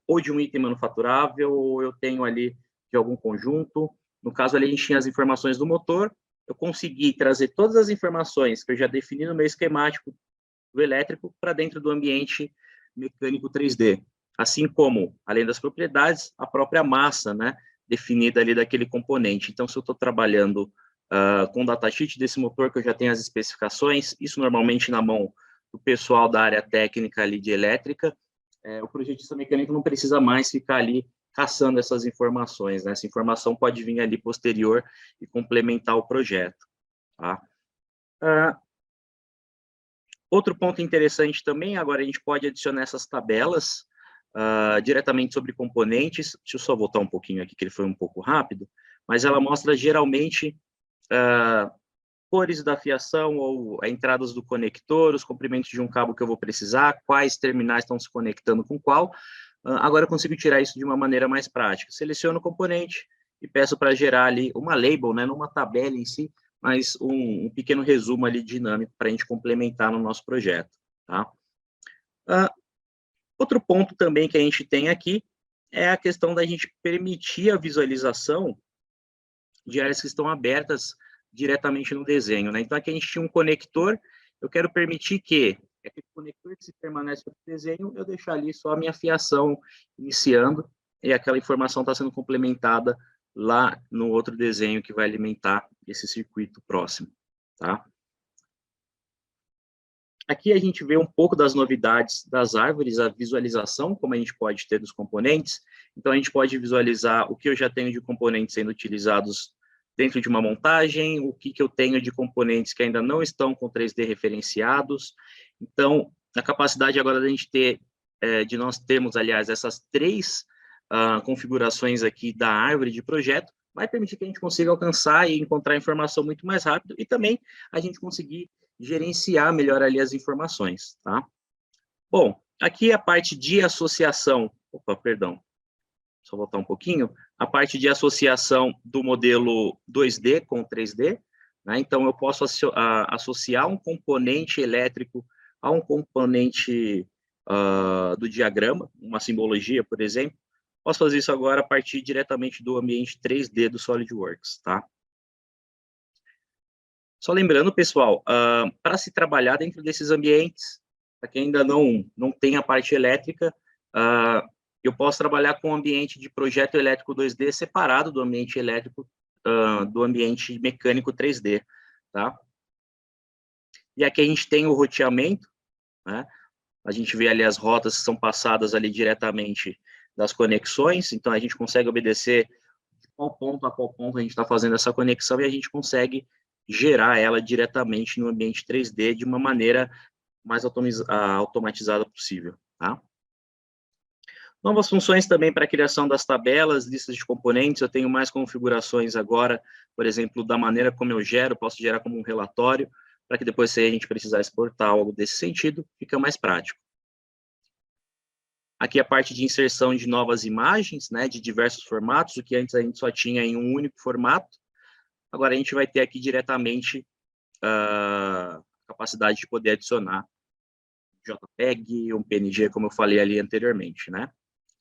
ou de um item manufaturável, ou eu tenho ali de algum conjunto. No caso, ali a gente tinha as informações do motor, eu consegui trazer todas as informações que eu já defini no meu esquemático do elétrico para dentro do ambiente mecânico 3D. Assim como, além das propriedades, a própria massa, né, definida ali daquele componente. Então, se eu estou trabalhando com o datasheet desse motor, que eu já tenho as especificações, isso normalmente na mão do pessoal da área técnica ali de elétrica, o projetista mecânico não precisa mais ficar ali caçando essas informações, né? Essa informação pode vir ali posterior e complementar o projeto, tá? Outro ponto interessante também, agora a gente pode adicionar essas tabelas diretamente sobre componentes. Deixa eu só voltar um pouquinho aqui, que ele foi um pouco rápido, mas ela mostra geralmente cores da fiação ou entradas do conector, os comprimentos de um cabo que eu vou precisar, quais terminais estão se conectando com qual. Agora eu consigo tirar isso de uma maneira mais prática. Seleciono o componente e peço para gerar ali uma label, né, não uma tabela em si, mas um pequeno resumo ali dinâmico para a gente complementar no nosso projeto, tá? Outro ponto também que a gente tem aqui é a questão da gente permitir a visualização de áreas que estão abertas diretamente no desenho, né? Então, aqui a gente tinha um conector, eu quero permitir que aquele conector que se permanece no desenho, eu deixar ali só a minha fiação iniciando, e aquela informação está sendo complementada lá no outro desenho que vai alimentar esse circuito próximo, tá? Aqui a gente vê um pouco das novidades das árvores, a visualização, como a gente pode ter dos componentes. Então, a gente pode visualizar o que eu já tenho de componentes sendo utilizados dentro de uma montagem, o que eu tenho de componentes que ainda não estão com 3D referenciados. Então, a capacidade agora da gente ter, de nós termos, aliás, essas três configurações aqui da árvore de projeto, vai permitir que a gente consiga alcançar e encontrar informação muito mais rápido, e também a gente conseguir gerenciar melhor ali as informações, tá? Bom, aqui a parte de associação, só voltar um pouquinho, a parte de associação do modelo 2D com 3D, né? Então, eu posso associar um componente elétrico a um componente do diagrama, uma simbologia, por exemplo. Posso fazer isso agora a partir diretamente do ambiente 3D do SolidWorks, tá? Só lembrando, pessoal, para se trabalhar dentro desses ambientes, para quem ainda não tem a parte elétrica, eu posso trabalhar com o ambiente de projeto elétrico 2D separado do ambiente elétrico, do ambiente mecânico 3D, tá? E aqui a gente tem o roteamento, né? A gente vê ali as rotas que são passadas ali diretamente das conexões, então a gente consegue obedecer de qual ponto a qual ponto a gente está fazendo essa conexão, e a gente consegue gerar ela diretamente no ambiente 3D de uma maneira mais automatizada possível, tá? Novas funções também para a criação das tabelas, listas de componentes. Eu tenho mais configurações agora, por exemplo, da maneira como eu gero, posso gerar como um relatório, para que depois, se a gente precisar exportar algo desse sentido, fica mais prático. Aqui a parte de inserção de novas imagens, né, de diversos formatos, o que antes a gente só tinha em um único formato. Agora a gente vai ter aqui diretamente a capacidade de poder adicionar JPEG, um PNG, como eu falei ali anteriormente, né?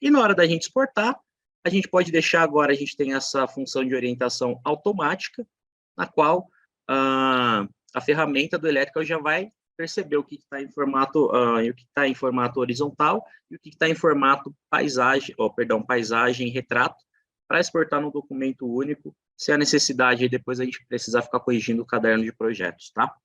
E na hora da gente exportar, a gente pode deixar agora, a gente tem essa função de orientação automática, na qual a ferramenta do Electrical já vai perceber o que está em formato, o que está em formato horizontal e o que está em formato paisagem, paisagem e retrato, para exportar num documento único, se a necessidade, e depois a gente precisar ficar corrigindo o caderno de projetos, tá?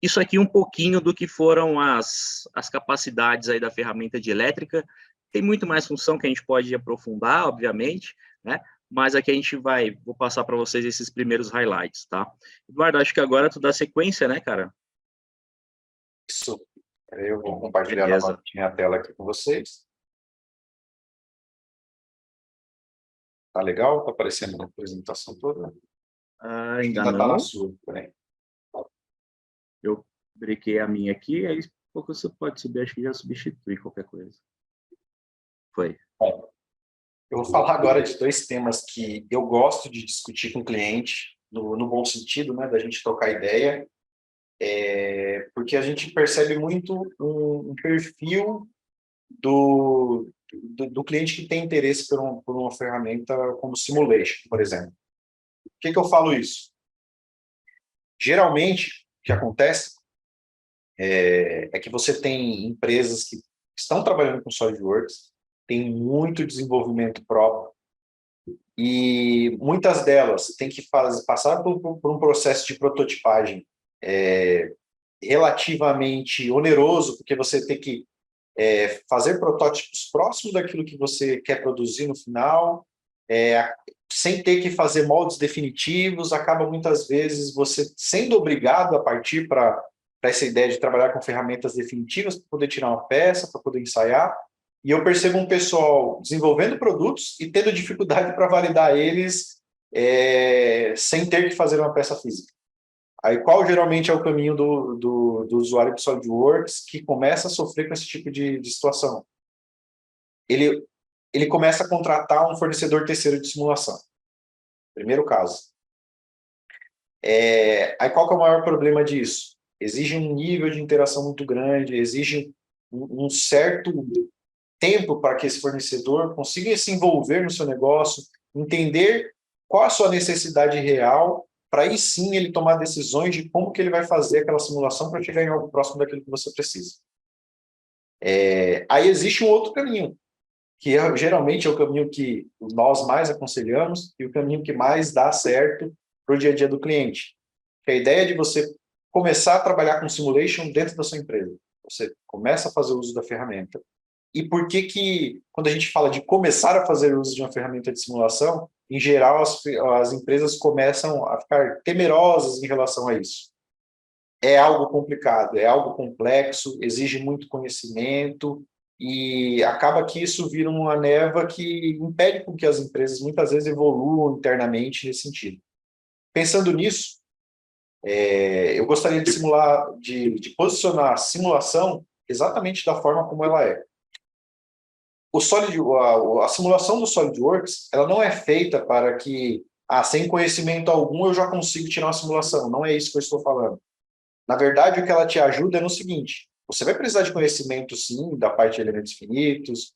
Isso aqui um pouquinho do que foram as capacidades aí da ferramenta de elétrica. Tem muito mais função que a gente pode aprofundar, obviamente, né? Mas aqui a gente vou passar para vocês esses primeiros highlights, tá? Eduardo, acho que agora tu dá sequência, né, cara? Isso. Eu vou compartilhar novamente a tela aqui com vocês. Tá legal? Tá aparecendo a apresentação toda? Ainda tá não. na sua, porém. Eu brequei a minha aqui, aí pouco você pode subir, acho que já substitui qualquer coisa. Foi. Bom, eu vou falar agora de dois temas que eu gosto de discutir com o cliente, no bom sentido, né, da gente trocar ideia, porque a gente percebe muito um perfil do cliente que tem interesse por uma ferramenta como Simulation, por exemplo. Por que eu falo isso? Geralmente, o que acontece é que você tem empresas que estão trabalhando com SolidWorks, tem muito desenvolvimento próprio, e muitas delas têm que passar por um processo de prototipagem relativamente oneroso, porque você tem que fazer protótipos próximos daquilo que você quer produzir no final, sem ter que fazer moldes definitivos, acaba muitas vezes você sendo obrigado a partir para essa ideia de trabalhar com ferramentas definitivas para poder tirar uma peça, para poder ensaiar. E eu percebo um pessoal desenvolvendo produtos e tendo dificuldade para validar eles sem ter que fazer uma peça física. Aí qual geralmente é o caminho do usuário de SolidWorks que começa a sofrer com esse tipo de situação? Ele começa a contratar um fornecedor terceiro de simulação. Primeiro caso. Aí qual que é o maior problema disso? Exige um nível de interação muito grande, exige um certo tempo para que esse fornecedor consiga se envolver no seu negócio, entender qual a sua necessidade real, para aí sim ele tomar decisões de como que ele vai fazer aquela simulação para chegar em algo próximo daquilo que você precisa. Aí existe um outro caminho, que geralmente é o caminho que nós mais aconselhamos e o caminho que mais dá certo para o dia a dia do cliente. Que a ideia de você começar a trabalhar com simulation dentro da sua empresa. Você começa a fazer uso da ferramenta. E por que quando a gente fala de começar a fazer uso de uma ferramenta de simulação, em geral as empresas começam a ficar temerosas em relação a isso? É algo complicado, é algo complexo, exige muito conhecimento e acaba que isso vira uma névoa que impede com que as empresas muitas vezes evoluam internamente nesse sentido. Pensando nisso, eu gostaria de posicionar a simulação exatamente da forma como ela é. A simulação do SolidWorks, ela não é feita para que, sem conhecimento algum, eu já consigo tirar uma simulação. Não é isso que eu estou falando. Na verdade, o que ela te ajuda é no seguinte: você vai precisar de conhecimento, sim, da parte de elementos finitos,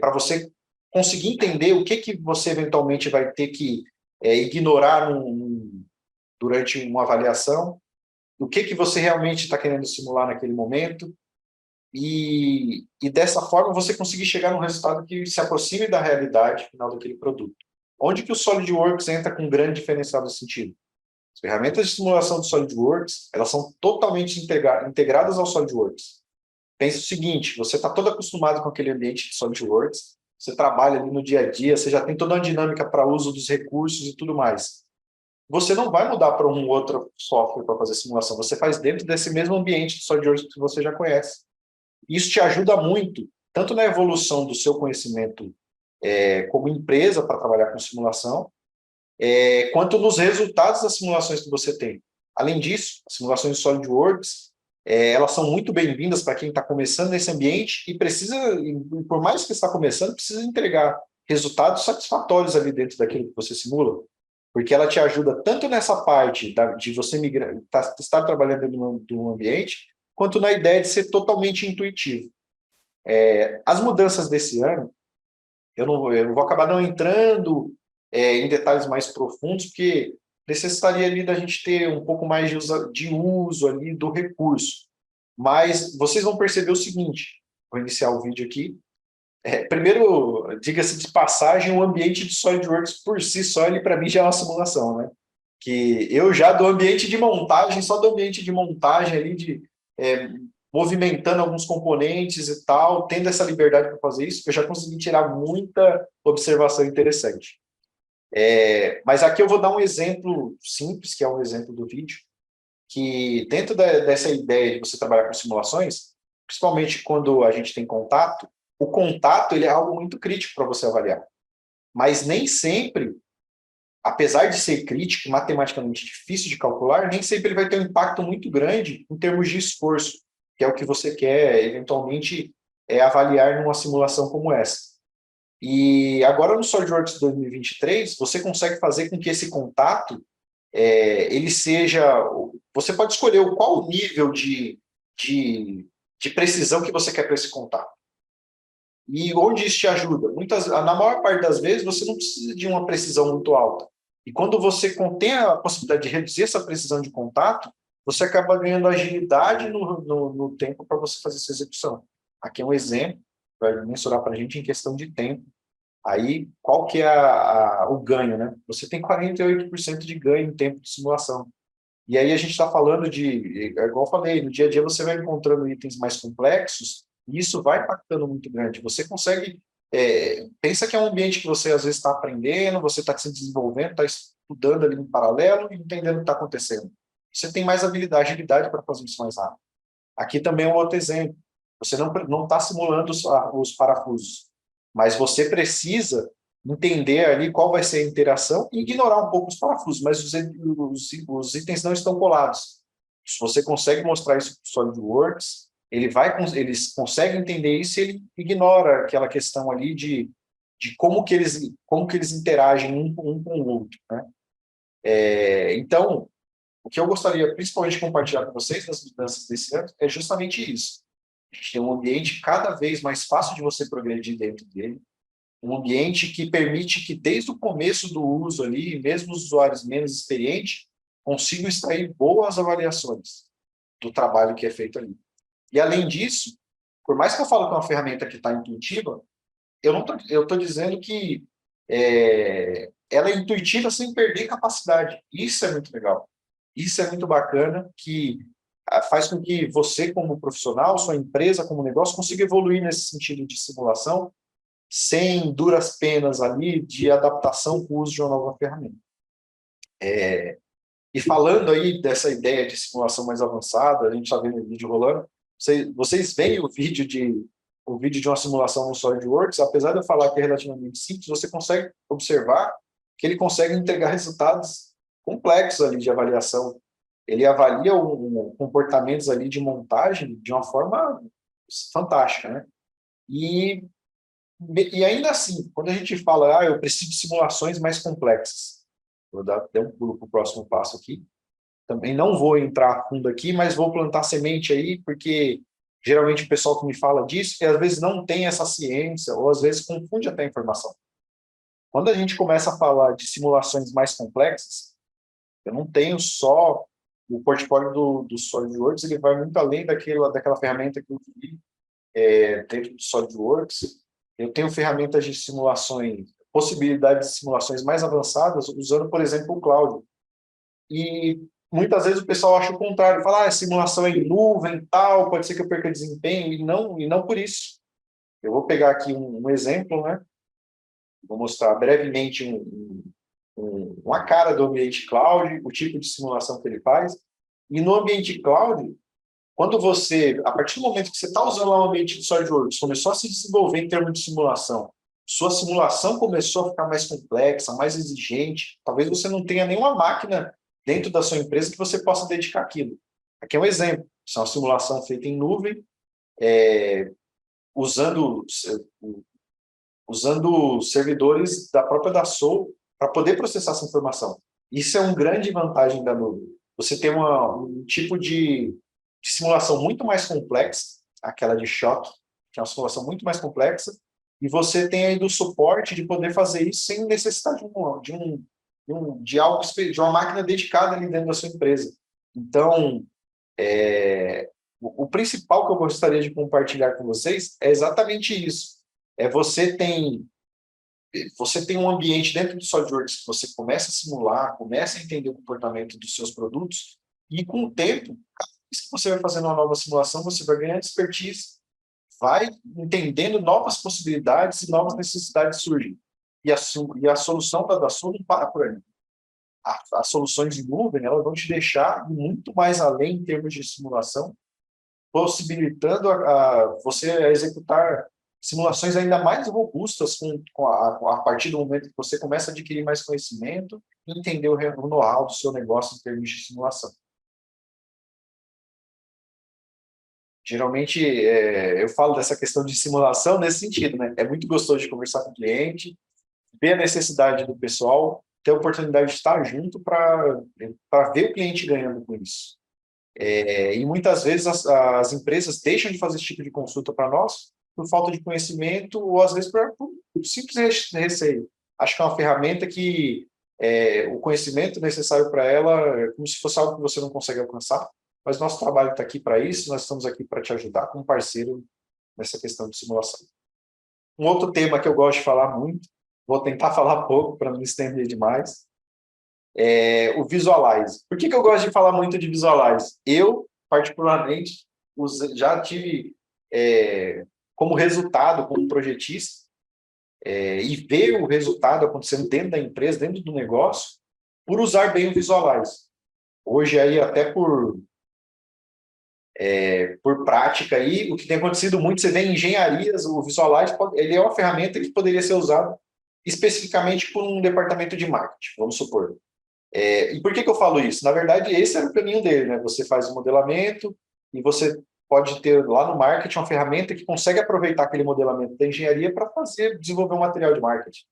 para você conseguir entender o que você eventualmente vai ter que ignorar durante uma avaliação, o que você realmente está querendo simular naquele momento, e dessa forma você conseguir chegar num resultado que se aproxime da realidade final daquele produto. Onde que o SolidWorks entra com um grande diferencial nesse sentido? As ferramentas de simulação do SolidWorks, elas são totalmente integradas ao SolidWorks. Pense o seguinte: você está todo acostumado com aquele ambiente de SolidWorks, você trabalha ali no dia a dia, você já tem toda uma dinâmica para uso dos recursos e tudo mais. Você não vai mudar para um outro software para fazer simulação, você faz dentro desse mesmo ambiente de SolidWorks que você já conhece. Isso te ajuda muito, tanto na evolução do seu conhecimento como empresa para trabalhar com simulação, quanto nos resultados das simulações que você tem. Além disso, as simulações de SolidWorks, elas são muito bem-vindas para quem está começando nesse ambiente e por mais que está começando, precisa entregar resultados satisfatórios ali dentro daquilo que você simula, porque ela te ajuda tanto nessa parte de você estar trabalhando dentro de um ambiente, quanto na ideia de ser totalmente intuitivo. As mudanças desse ano, eu vou acabar não entrando em detalhes mais profundos, porque necessitaria ali da gente ter um pouco mais de uso ali do recurso. Mas vocês vão perceber o seguinte: vou iniciar o vídeo aqui. Primeiro, diga-se de passagem, o ambiente de SolidWorks por si só, ele para mim já é uma simulação, né? Que eu já do ambiente de montagem, só do ambiente de montagem ali, movimentando alguns componentes e tal, tendo essa liberdade para fazer isso, eu já consegui tirar muita observação interessante. Mas aqui eu vou dar um exemplo simples, que é um exemplo do vídeo, que dentro dessa ideia de você trabalhar com simulações, principalmente quando a gente tem contato, o contato ele é algo muito crítico para você avaliar. Mas nem sempre, apesar de ser crítico, matematicamente difícil de calcular, nem sempre ele vai ter um impacto muito grande em termos de esforço, que é o que você quer, eventualmente, avaliar numa simulação como essa. E agora no SolidWorks 2023, você consegue fazer com que esse contato, ele seja... Você pode escolher qual o nível de precisão que você quer para esse contato. E onde isso te ajuda? Na maior parte das vezes, você não precisa de uma precisão muito alta. E quando você tem a possibilidade de reduzir essa precisão de contato, você acaba ganhando agilidade no tempo para você fazer essa execução. Aqui é um exemplo para mensurar para a gente em questão de tempo. Aí, qual que é o ganho, né? Você tem 48% de ganho em tempo de simulação. E aí a gente está falando igual eu falei, no dia a dia você vai encontrando itens mais complexos E isso vai impactando muito grande. Você consegue... pensa que é um ambiente que você, às vezes, está aprendendo, você está se desenvolvendo, está estudando ali em paralelo e entendendo o que está acontecendo. Você tem mais habilidade para fazer isso mais rápido. Aqui também é um outro exemplo. Você não está simulando os parafusos, mas você precisa entender ali qual vai ser a interação e ignorar um pouco os parafusos, mas os itens não estão colados. Se você consegue mostrar isso para o SolidWorks, eles conseguem entender isso e ele ignora aquela questão ali de como que eles interagem um com o outro, né? Então, o que eu gostaria principalmente de compartilhar com vocês das mudanças desse ano é justamente isso. A gente tem um ambiente cada vez mais fácil de você progredir dentro dele, um ambiente que permite que desde o começo do uso ali, mesmo os usuários menos experientes, consigam extrair boas avaliações do trabalho que é feito ali. E além disso, por mais que eu falo que é uma ferramenta que está intuitiva, eu estou dizendo que ela é intuitiva sem perder capacidade. Isso é muito legal. Isso é muito bacana, que faz com que você, como profissional, sua empresa, como negócio, consiga evoluir nesse sentido de simulação, sem duras penas ali de adaptação com o uso de uma nova ferramenta. E falando aí dessa ideia de simulação mais avançada, a gente está vendo o vídeo rolando, vocês veem o vídeo de uma simulação no SolidWorks, apesar de eu falar que é relativamente simples, você consegue observar que ele consegue entregar resultados complexos ali de avaliação. Ele avalia comportamentos ali de montagem de uma forma fantástica, né? E ainda assim, quando a gente fala, eu preciso de simulações mais complexas, vou dar até um pulo para o próximo passo aqui. Também não vou entrar a fundo aqui, mas vou plantar semente aí, porque geralmente o pessoal que me fala disso, que às vezes não tem essa ciência, ou às vezes confunde até a informação. Quando a gente começa a falar de simulações mais complexas, eu não tenho só o portfólio do SolidWorks, ele vai muito além daquela ferramenta que eu vi dentro do SolidWorks. Eu tenho ferramentas de simulações, possibilidades de simulações mais avançadas, usando, por exemplo, o cloud. E muitas vezes o pessoal acha o contrário, fala, simulação em nuvem, tal, pode ser que eu perca desempenho, e não por isso. Eu vou pegar aqui um exemplo, né? Vou mostrar brevemente uma cara do ambiente cloud, o tipo de simulação que ele faz. E no ambiente cloud, quando você, a partir do momento que você está usando lá o ambiente de SolidWorks, começou a se desenvolver em termos de simulação, sua simulação começou a ficar mais complexa, mais exigente, talvez você não tenha nenhuma máquina dentro da sua empresa que você possa dedicar aquilo. Aqui é um exemplo, isso é uma simulação feita em nuvem, usando servidores da própria Dassault para poder processar essa informação. Isso é uma grande vantagem da nuvem. Você tem um tipo de simulação muito mais complexa, aquela de choque, que é uma simulação muito mais complexa, e você tem aí do suporte de poder fazer isso sem necessidade de uma máquina dedicada ali dentro da sua empresa. Então, o principal que eu gostaria de compartilhar com vocês é exatamente isso. Você tem um ambiente dentro do SolidWorks que você começa a simular, começa a entender o comportamento dos seus produtos, e com o tempo, cada vez que você vai fazendo uma nova simulação, você vai ganhando expertise, vai entendendo novas possibilidades e novas necessidades surgem. E a solução da Dassault não para por aí. As soluções de nuvem, elas vão te deixar muito mais além em termos de simulação, possibilitando você executar simulações ainda mais robustas a partir do momento que você começa a adquirir mais conhecimento e entender o know-how do seu negócio em termos de simulação. Geralmente, eu falo dessa questão de simulação nesse sentido, né? É muito gostoso de conversar com o cliente, ver a necessidade do pessoal, ter a oportunidade de estar junto para ver o cliente ganhando com isso. E muitas vezes as empresas deixam de fazer esse tipo de consulta para nós por falta de conhecimento ou às vezes por simples receio. Acho que é uma ferramenta que o conhecimento necessário para ela é como se fosse algo que você não consegue alcançar, mas nosso trabalho está aqui para isso, nós estamos aqui para te ajudar como parceiro nessa questão de simulação. Um outro tema que eu gosto de falar muito, vou tentar falar pouco para não me estender demais, é o Visualize. Por que eu gosto de falar muito de Visualize? Eu, particularmente, já tive como resultado, como projetista, e ver o resultado acontecendo dentro da empresa, dentro do negócio, por usar bem o Visualize. Hoje, aí, até por prática, aí, o que tem acontecido muito, você vê em engenharias, o Visualize ele é uma ferramenta que poderia ser usada especificamente por um departamento de marketing, vamos supor. E por que eu falo isso? Na verdade, esse era o caminho dele, né? Você faz o modelamento e você pode ter lá no marketing uma ferramenta que consegue aproveitar aquele modelamento da engenharia para desenvolver um material de marketing.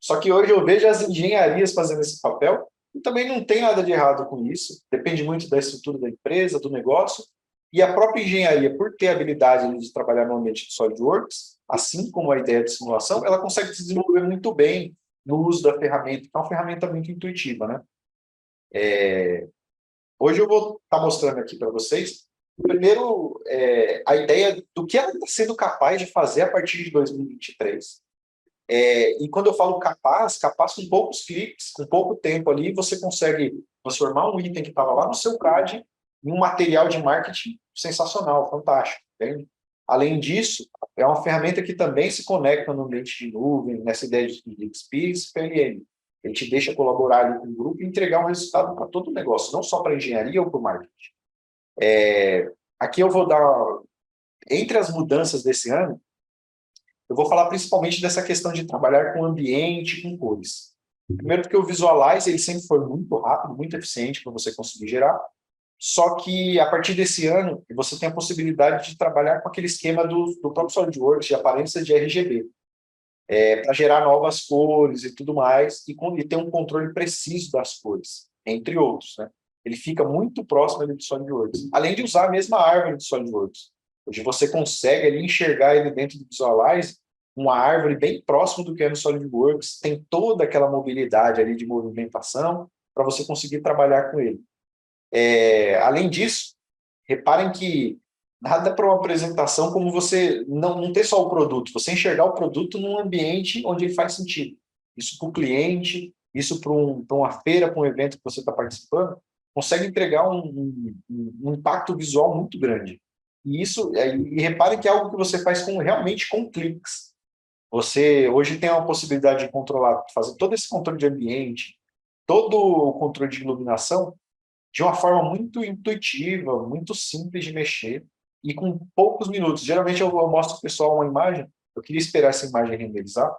Só que hoje eu vejo as engenharias fazendo esse papel e também não tem nada de errado com isso. Depende muito da estrutura da empresa, do negócio. E a própria engenharia, por ter a habilidade de trabalhar no ambiente de SolidWorks, assim como a ideia de simulação, ela consegue se desenvolver muito bem no uso da ferramenta, que é uma ferramenta muito intuitiva, né? Hoje eu vou estar mostrando aqui para vocês, primeiro, a ideia do que ela está sendo capaz de fazer a partir de 2023. E quando eu falo capaz com poucos cliques, com pouco tempo ali, você consegue transformar um item que estava lá no seu CAD em um material de marketing sensacional, fantástico. Entende? Além disso, é uma ferramenta que também se conecta no ambiente de nuvem, nessa ideia de Experience PLM. Ele te deixa colaborar ali com o grupo e entregar um resultado para todo o negócio, não só para a engenharia ou para o marketing. Aqui eu vou dar, entre as mudanças desse ano, eu vou falar principalmente dessa questão de trabalhar com ambiente, com cores. Primeiro porque o Visualize ele sempre foi muito rápido, muito eficiente para você conseguir gerar, só que a partir desse ano você tem a possibilidade de trabalhar com aquele esquema do próprio SolidWorks, de aparência de RGB, para gerar novas cores e tudo mais, e ter um controle preciso das cores, entre outros, né? Ele fica muito próximo ali do SolidWorks, além de usar a mesma árvore do SolidWorks. Hoje você consegue ali enxergar ele dentro do Visualize, uma árvore bem próximo do que é no SolidWorks, tem toda aquela mobilidade ali de movimentação para você conseguir trabalhar com ele. Além disso, reparem que nada para uma apresentação como você não ter só o produto, você enxergar o produto num ambiente onde ele faz sentido. Isso para o cliente, isso para uma feira, para um evento que você está participando, consegue entregar um impacto visual muito grande. E reparem que é algo que você faz realmente com cliques. Você hoje tem uma possibilidade de controlar, fazer todo esse controle de ambiente, todo o controle de iluminação, de uma forma muito intuitiva, muito simples de mexer, e com poucos minutos. Geralmente eu mostro para o pessoal uma imagem, eu queria esperar essa imagem renderizar,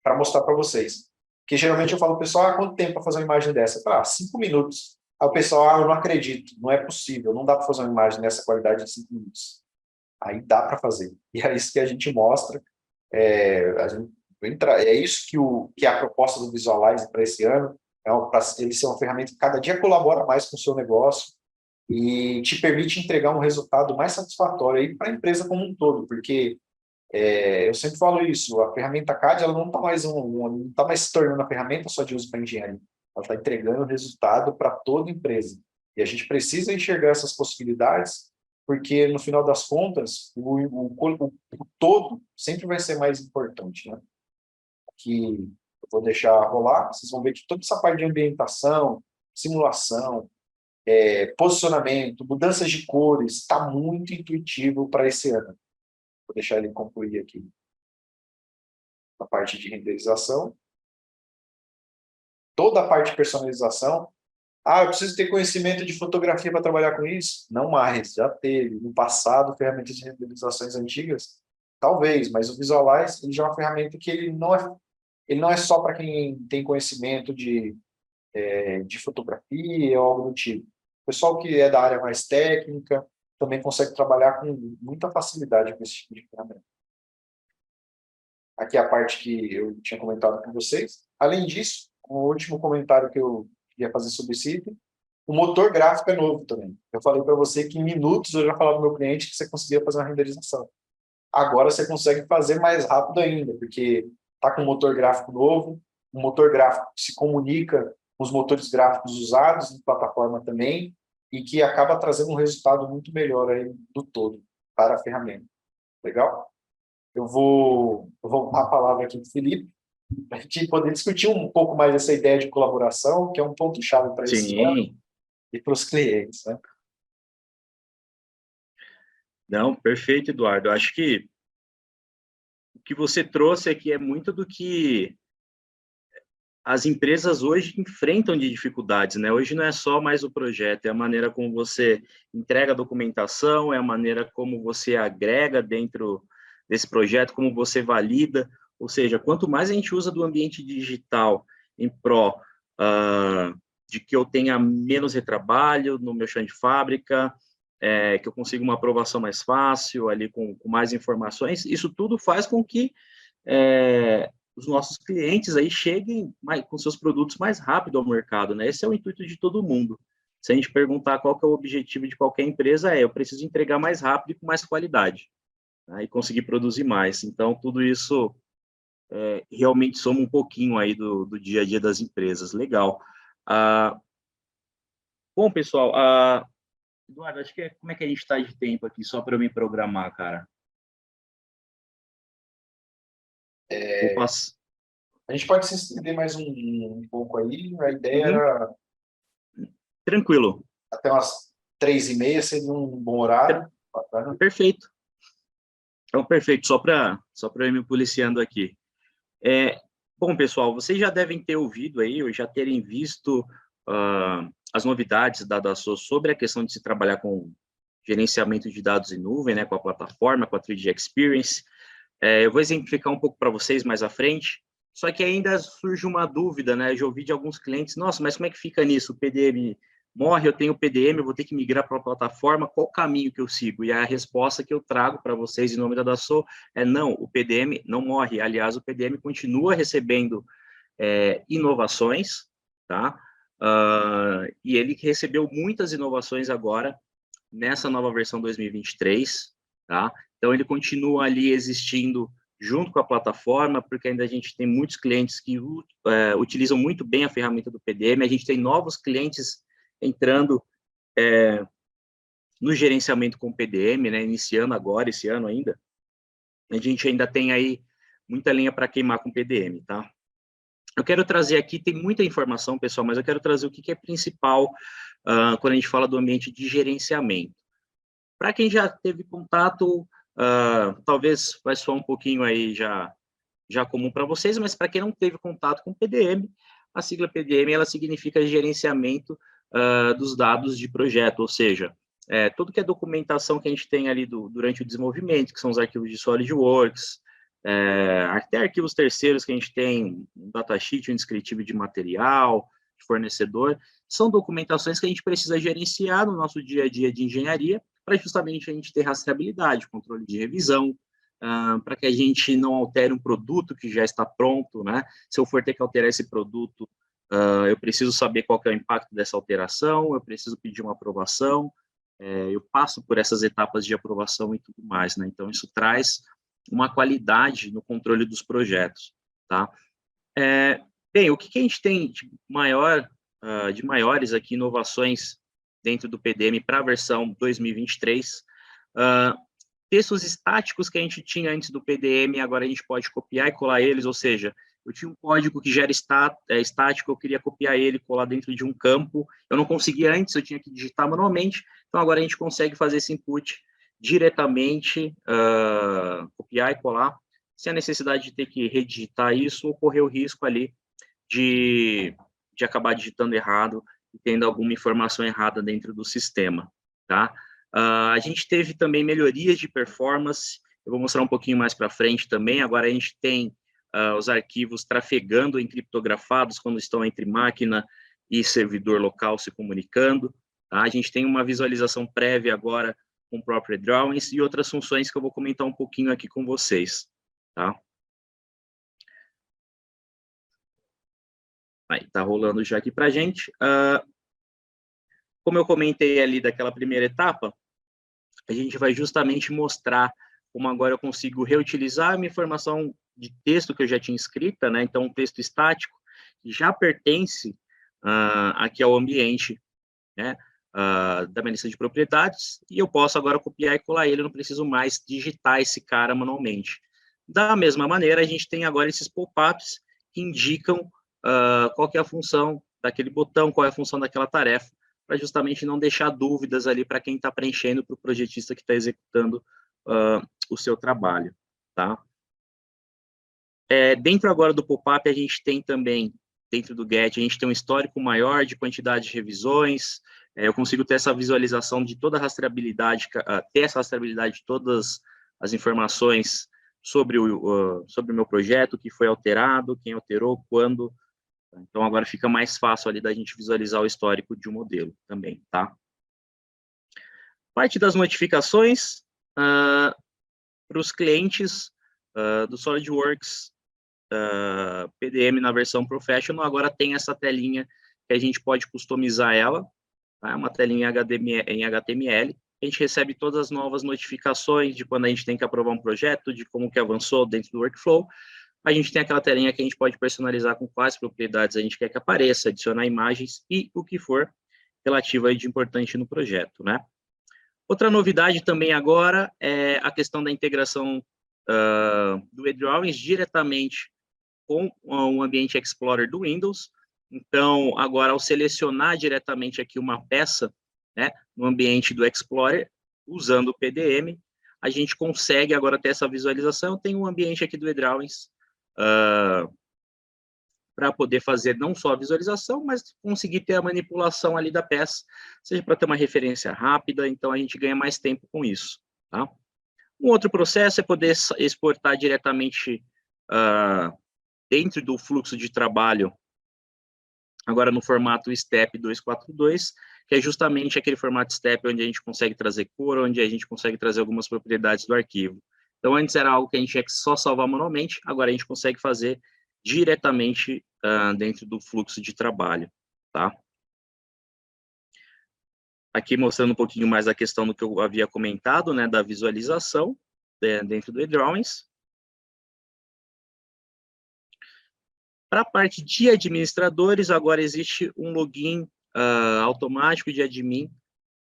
para mostrar para vocês. Porque geralmente eu falo para o pessoal, quanto tempo para fazer uma imagem dessa? Eu falo, 5 minutos. Aí o pessoal, eu não acredito, não é possível, não dá para fazer uma imagem nessa qualidade em 5 minutos. Aí dá para fazer. E é isso que a gente mostra. É isso que é a proposta do Visualize para esse ano, para ele ser uma ferramenta que cada dia colabora mais com o seu negócio e te permite entregar um resultado mais satisfatório para a empresa como um todo, porque eu sempre falo isso, a ferramenta CAD ela não está mais, não tá mais se tornando uma ferramenta só de uso para engenharia, ela está entregando resultado para toda empresa. E a gente precisa enxergar essas possibilidades, porque no final das contas, o todo sempre vai ser mais importante, né? Que eu vou deixar rolar, vocês vão ver que toda essa parte de ambientação, simulação, posicionamento, mudanças de cores, está muito intuitivo para esse ano. Vou deixar ele concluir aqui a parte de renderização. Toda a parte de personalização. Eu preciso ter conhecimento de fotografia para trabalhar com isso? Não mais, já teve. No passado, ferramentas de renderizações antigas, talvez, mas o Visualize ele já é uma ferramenta que ele não é só para quem tem conhecimento de fotografia ou algo do tipo. O pessoal que é da área mais técnica também consegue trabalhar com muita facilidade com esse tipo de ferramenta. Aqui é a parte que eu tinha comentado com vocês. Além disso, um último comentário que eu queria fazer sobre esse item, o motor gráfico é novo também. Eu falei para você que em minutos eu já falava para o meu cliente que você conseguia fazer uma renderização. Agora você consegue fazer mais rápido ainda, porque está com um motor gráfico novo, um motor gráfico que se comunica com os motores gráficos usados em plataforma também, e que acaba trazendo um resultado muito melhor aí do todo para a ferramenta. Legal? Eu vou dar a palavra aqui para o Felipe, para a gente poder discutir um pouco mais essa ideia de colaboração, que é um ponto-chave para esse ano e para os clientes, né? Não, perfeito, Eduardo. Eu acho que o que você trouxe aqui é muito do que as empresas hoje enfrentam de dificuldades, né? Hoje não é só mais o projeto, é a maneira como você entrega a documentação, é a maneira como você agrega dentro desse projeto, como você valida, ou seja, quanto mais a gente usa do ambiente digital em pró de que eu tenha menos retrabalho no meu chão de fábrica, que eu consiga uma aprovação mais fácil, ali com mais informações, isso tudo faz com que os nossos clientes aí cheguem com seus produtos mais rápido ao mercado, né? Esse é o intuito de todo mundo. Se a gente perguntar qual que é o objetivo de qualquer empresa, eu preciso entregar mais rápido e com mais qualidade, né? E conseguir produzir mais. Então, tudo isso realmente soma um pouquinho aí do dia a dia das empresas. Legal. Bom, pessoal, Eduardo, acho que como é que a gente está de tempo aqui, só para eu me programar, cara? Vou passar. A gente pode se estender mais um pouco aí. A ideia Uhum. era Tranquilo. até umas 3h30, seria um bom horário. Bacana. Perfeito. Então, perfeito. Só para eu ir me policiando aqui. Bom, pessoal, vocês já devem ter ouvido aí, ou já terem visto as novidades da Dassault sobre a questão de se trabalhar com gerenciamento de dados em nuvem, né, com a plataforma, com a 3D Experience. Eu vou exemplificar um pouco para vocês mais à frente, só que ainda surge uma dúvida, né? Eu já ouvi de alguns clientes, nossa, mas como é que fica nisso? O PDM morre, eu tenho o PDM, eu vou ter que migrar para a plataforma, qual o caminho que eu sigo? E a resposta que eu trago para vocês em nome da Dassault é não, o PDM não morre. Aliás, o PDM continua recebendo inovações, tá? E ele recebeu muitas inovações agora nessa nova versão 2023, tá? Então, ele continua ali existindo junto com a plataforma, porque ainda a gente tem muitos clientes que utilizam muito bem a ferramenta do PDM, a gente tem novos clientes entrando no gerenciamento com o PDM, né, iniciando agora, esse ano ainda. A gente ainda tem aí muita lenha para queimar com o PDM, tá? Eu quero trazer aqui, tem muita informação, pessoal, mas eu quero trazer o que é principal quando a gente fala do ambiente de gerenciamento. Para quem já teve contato, talvez vai soar um pouquinho aí já comum para vocês, mas para quem não teve contato com PDM, a sigla PDM, ela significa gerenciamento dos dados de projeto, ou seja, tudo que é documentação que a gente tem ali durante o desenvolvimento, que são os arquivos de SolidWorks, até arquivos terceiros que a gente tem, um datasheet, um descritivo de material, de fornecedor, são documentações que a gente precisa gerenciar no nosso dia a dia de engenharia, para justamente a gente ter rastreabilidade, controle de revisão, para que a gente não altere um produto que já está pronto, né? Se eu for ter que alterar esse produto, eu preciso saber qual que é o impacto dessa alteração, eu preciso pedir uma aprovação, eu passo por essas etapas de aprovação e tudo mais, né? Então, isso traz uma qualidade no controle dos projetos, tá? Bem, o que a gente tem de maiores aqui inovações dentro do PDM para a versão 2023, textos estáticos que a gente tinha antes do PDM, agora a gente pode copiar e colar eles, ou seja, eu tinha um código que já era estático, eu queria copiar ele, colar dentro de um campo, eu não conseguia antes, eu tinha que digitar manualmente, então agora a gente consegue fazer esse input diretamente, copiar e colar, sem a necessidade de ter que redigitar isso ou correr o risco ali de acabar digitando errado e tendo alguma informação errada dentro do sistema, tá? A gente teve também melhorias de performance, eu vou mostrar um pouquinho mais para frente também, agora a gente tem os arquivos trafegando encriptografados quando estão entre máquina e servidor local se comunicando, tá? A gente tem uma visualização prévia agora com Property Drawings e outras funções que eu vou comentar um pouquinho aqui com vocês, tá? Aí, tá rolando já aqui para a gente. Como eu comentei ali daquela primeira etapa, a gente vai justamente mostrar como agora eu consigo reutilizar a minha informação de texto que eu já tinha escrita, né? Então, um texto estático que já pertence aqui ao ambiente, né? Da minha lista de propriedades, e eu posso agora copiar e colar ele, eu não preciso mais digitar esse cara manualmente. Da mesma maneira, a gente tem agora esses pop-ups que indicam qual que é a função daquele botão, qual é a função daquela tarefa, para justamente não deixar dúvidas ali para quem está preenchendo, para o projetista que está executando o seu trabalho, tá? Dentro agora do pop-up, a gente tem também, dentro do Get, a gente tem um histórico maior de quantidade de revisões, eu consigo ter essa visualização de toda a rastreabilidade, ter essa rastreabilidade de todas as informações sobre o meu projeto, o que foi alterado, quem alterou, quando. Então, agora fica mais fácil ali da gente visualizar o histórico de um modelo também, tá? Parte das notificações para os clientes do SolidWorks PDM na versão Professional, agora tem essa telinha que a gente pode customizar ela, tá? Uma telinha em HTML, a gente recebe todas as novas notificações de quando a gente tem que aprovar um projeto, de como que avançou dentro do workflow. A gente tem aquela telinha que a gente pode personalizar com quais propriedades a gente quer que apareça, adicionar imagens e o que for relativo aí de importante no projeto, né? Outra novidade também agora é a questão da integração do eDrawings diretamente com o ambiente Explorer do Windows. Então, agora, ao selecionar diretamente aqui uma peça, né, no ambiente do Explorer, usando o PDM, a gente consegue agora ter essa visualização. Tem um ambiente aqui do eDrawings para poder fazer não só a visualização, mas conseguir ter a manipulação ali da peça, seja para ter uma referência rápida, então a gente ganha mais tempo com isso, tá? Um outro processo é poder exportar diretamente dentro do fluxo de trabalho, agora no formato STEP 242, que é justamente aquele formato STEP onde a gente consegue trazer cor, onde a gente consegue trazer algumas propriedades do arquivo. Então, antes era algo que a gente tinha que só salvar manualmente, agora a gente consegue fazer diretamente dentro do fluxo de trabalho, tá? Aqui mostrando um pouquinho mais a questão do que eu havia comentado, né, da visualização dentro do eDrawings. Para a parte de administradores, agora existe um login automático de admin